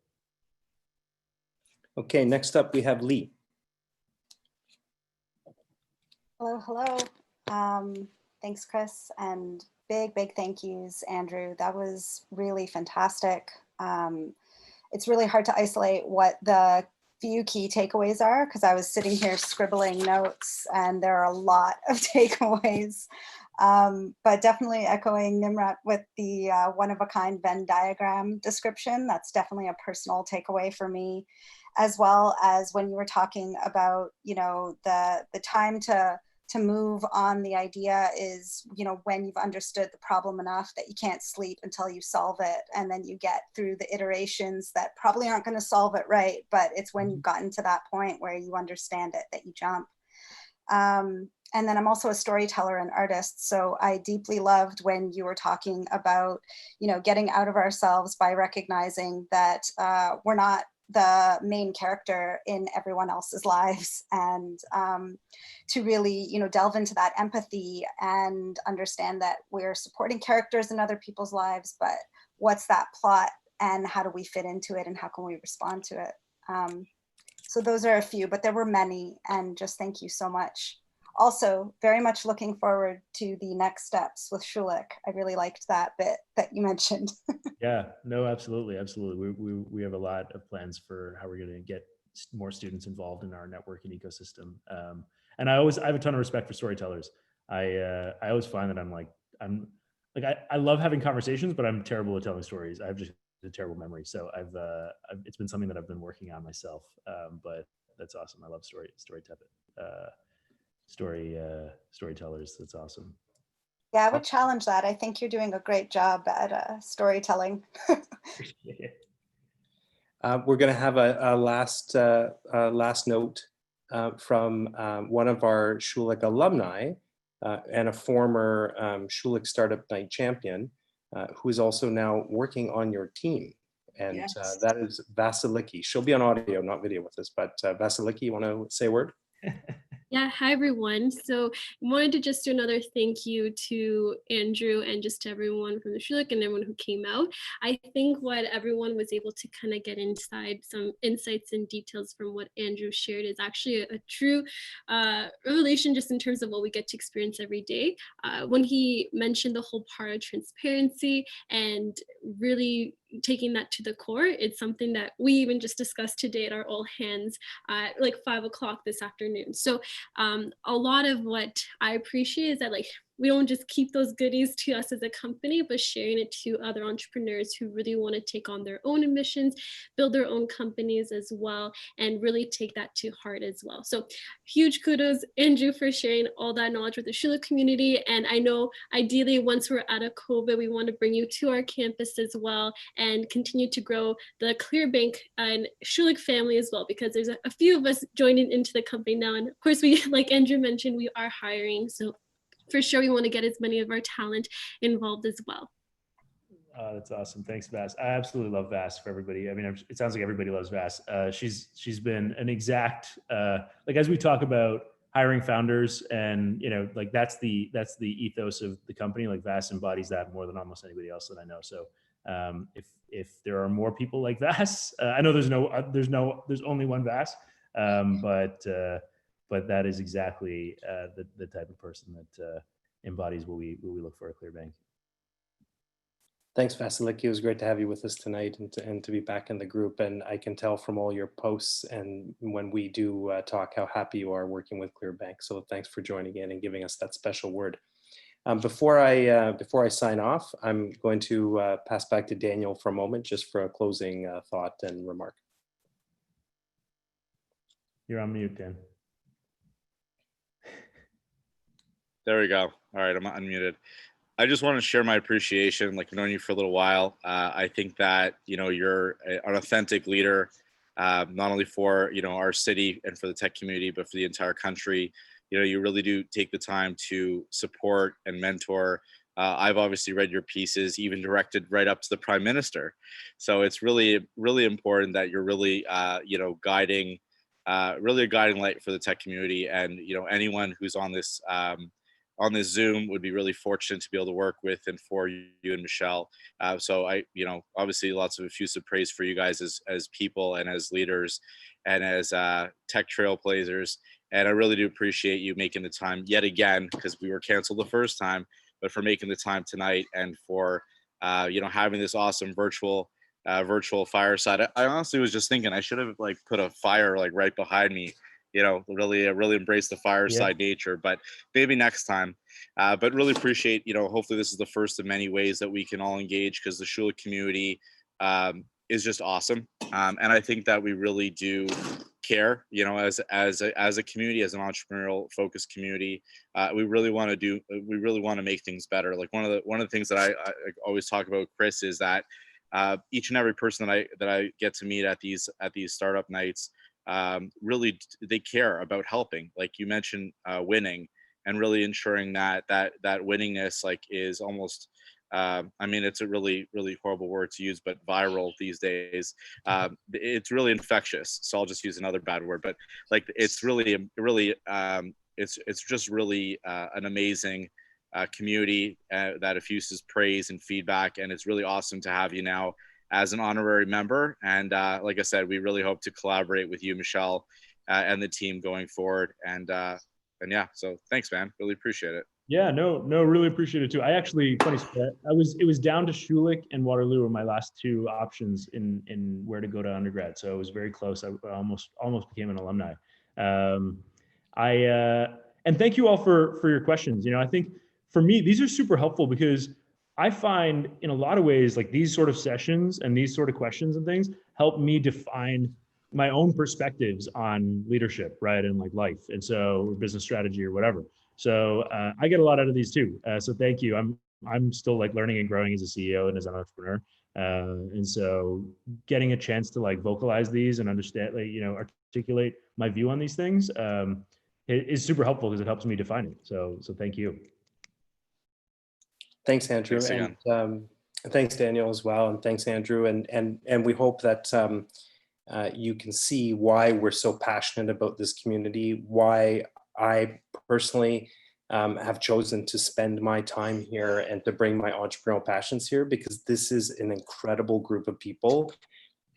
Okay, next up we have Lee. Hello. Thanks, Chris, and big thank yous, Andrew. That was really fantastic. It's really hard to isolate what the few key takeaways are, because I was sitting here scribbling notes and there are a lot of takeaways. But definitely echoing Nimrat with the one-of-a-kind Venn diagram description. That's definitely a personal takeaway for me, as well as when you were talking about, the time to move on the idea is, when you've understood the problem enough that you can't sleep until you solve it. And then you get through the iterations that probably aren't going to solve it right, but it's when you've gotten to that point where you understand it that you jump. And then I'm also a storyteller and artist. So I deeply loved when you were talking about, getting out of ourselves by recognizing that we're not the main character in everyone else's lives, and to really, delve into that empathy and understand that we're supporting characters in other people's lives, but what's that plot and how do we fit into it and how can we respond to it? So those are a few, but there were many, and just thank you so much. Also, very much looking forward to the next steps with Schulich. I really liked that bit that you mentioned. Yeah, no, absolutely. We have a lot of plans for how we're going to get more students involved in our network and ecosystem. And I have a ton of respect for storytellers. I always find that I love having conversations, but I'm terrible at telling stories. I have just a terrible memory. So it's been something that I've been working on myself. But that's awesome. I love storytellers. That's awesome. Yeah, I would challenge that. I think you're doing a great job at storytelling. We're going to have a last note from one of our Schulich alumni and a former Schulich Startup Night champion, who is also now working on your team. And Yes. that is Vasiliki. She'll be on audio, not video with us, but Vasiliki, you want to say a word? Yeah, hi everyone. So I wanted to just do another thank you to Andrew and just to everyone from the Schulich and everyone who came out. I think what everyone was able to kind of get inside some insights and details from what Andrew shared is actually a true revelation just in terms of what we get to experience every day. When he mentioned the whole part of transparency and really taking that to the core, it's something that we even just discussed today at our all hands at like 5 o'clock this afternoon. So a lot of what I appreciate is that like we don't just keep those goodies to us as a company, but sharing it to other entrepreneurs who really want to take on their own ambitions, build their own companies as well, and really take that to heart as well. So huge kudos, Andrew, for sharing all that knowledge with the Schulich community. And I know ideally once we're out of COVID, we want to bring you to our campus as well and continue to grow the ClearBank and Schulich family as well, because there's a few of us joining into the company now. And of course, we, like Andrew mentioned, we are hiring. So for sure, we want to get as many of our talent involved as well. That's awesome. Thanks, Vass. I absolutely love Vass for everybody. I mean, it sounds like everybody loves Vass. She's been an exact, like as we talk about hiring founders and, you know, like that's the ethos of the company. Like Vass embodies that more than almost anybody else that I know. So if there are more people like Vass, I know there's only one Vass, but that is exactly the type of person that embodies what we look for at ClearBank. Thanks, Vasiliki. It was great to have you with us tonight and to be back in the group. And I can tell from all your posts and when we do talk how happy you are working with ClearBank. So thanks for joining in and giving us that special word. Before I sign off, I'm going to pass back to Daniel for a moment, just for a closing thought and remark. You're on mute, Dan. There we go. All right, I'm unmuted. I just want to share my appreciation. Like I've known you for a little while. I think that, you know, you're an authentic leader, not only for, you know, our city and for the tech community, but for the entire country. You know, you really do take the time to support and mentor. I've obviously read your pieces, even directed right up to the Prime Minister. So it's really, really important that you're really, you know, guiding, really a guiding light for the tech community. And, you know, anyone who's on this Zoom would be really fortunate to be able to work with and for you and Michelle. So I, you know, obviously lots of effusive praise for you guys as people and as leaders and as tech trailblazers. And I really do appreciate you making the time yet again, because we were canceled the first time, but for making the time tonight and for, you know, having this awesome virtual fireside. I honestly was just thinking I should have like put a fire like right behind me, you know, really embrace the fireside nature, but maybe next time. But really appreciate, you know, hopefully this is the first of many ways that we can all engage, because the Schulich community is just awesome. And I think that we really do care, you know, as a community, as an entrepreneurial focused community. We really want to make things better. Like one of the things that I always talk about with Chris is that each and every person that I get to meet at these startup nights, really they care about helping. Like you mentioned, winning and really ensuring that winningness like is almost, I mean, it's a really, really horrible word to use, but viral these days. It's really infectious. So I'll just use another bad word, but like, it's really, it's just really an amazing community that effuses praise and feedback. And it's really awesome to have you now as an honorary member. And like I said, we really hope to collaborate with you, Michelle, and the team going forward. And yeah, so thanks, man. Really appreciate it. Yeah, no, really appreciate it too. I actually, funny story, it was down to Schulich and Waterloo were my last two options in where to go to undergrad. So it was very close. I almost became an alumni. And thank you all for your questions. You know, I think for me, these are super helpful because I find in a lot of ways, like these sort of sessions and these sort of questions and things help me define my own perspectives on leadership, right? And like life. And so business strategy or whatever. So I get a lot out of these too. So thank you. I'm still like learning and growing as a CEO and as an entrepreneur. And so getting a chance to like vocalize these and understand, like, you know, articulate my view on these things is super helpful because it helps me define it. So thank you. Thanks, Andrew. Thanks and thanks, Daniel, as well. And thanks, Andrew. And we hope that you can see why we're so passionate about this community, why I personally have chosen to spend my time here and to bring my entrepreneurial passions here, because this is an incredible group of people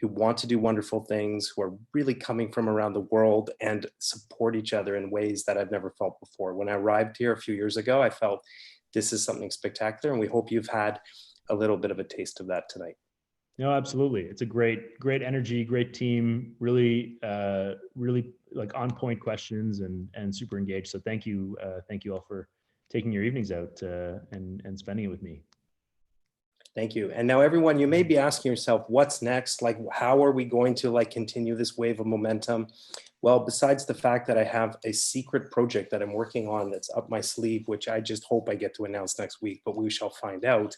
who want to do wonderful things, who are really coming from around the world and support each other in ways that I've never felt before. When I arrived here a few years ago, I felt this is something spectacular, and we hope you've had a little bit of a taste of that tonight. No, absolutely. It's a great energy, great team, really like on point questions and super engaged. So thank you all for taking your evenings out and spending it with me. Thank you. And now everyone, you may be asking yourself, what's next? Like, how are we going to like continue this wave of momentum? Well, besides the fact that I have a secret project that I'm working on that's up my sleeve, which I just hope I get to announce next week, but we shall find out.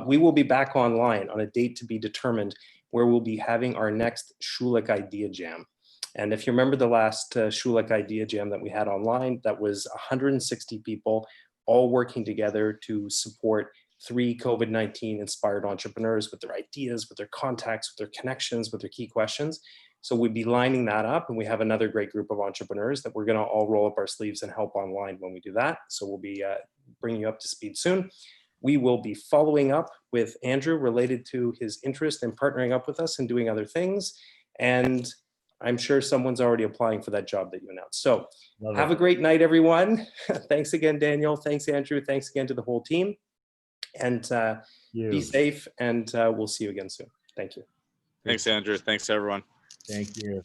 We will be back online on a date to be determined where we'll be having our next Schulich Idea Jam. And if you remember the last Schulich Idea Jam that we had online, that was 160 people all working together to support 3 COVID-19 inspired entrepreneurs with their ideas, with their contacts, with their connections, with their key questions. So we'd be lining that up, and we have another great group of entrepreneurs that we're going to all roll up our sleeves and help online when we do that. So we'll be bringing you up to speed soon. We will be following up with Andrew related to his interest in partnering up with us and doing other things. And I'm sure someone's already applying for that job that you announced. So have a great night, everyone. Thanks again, Daniel. Thanks, Andrew. Thanks again to the whole team. And be safe, and we'll see you again soon. Thank you. Thanks, Andrew. Thanks, everyone. Thank you.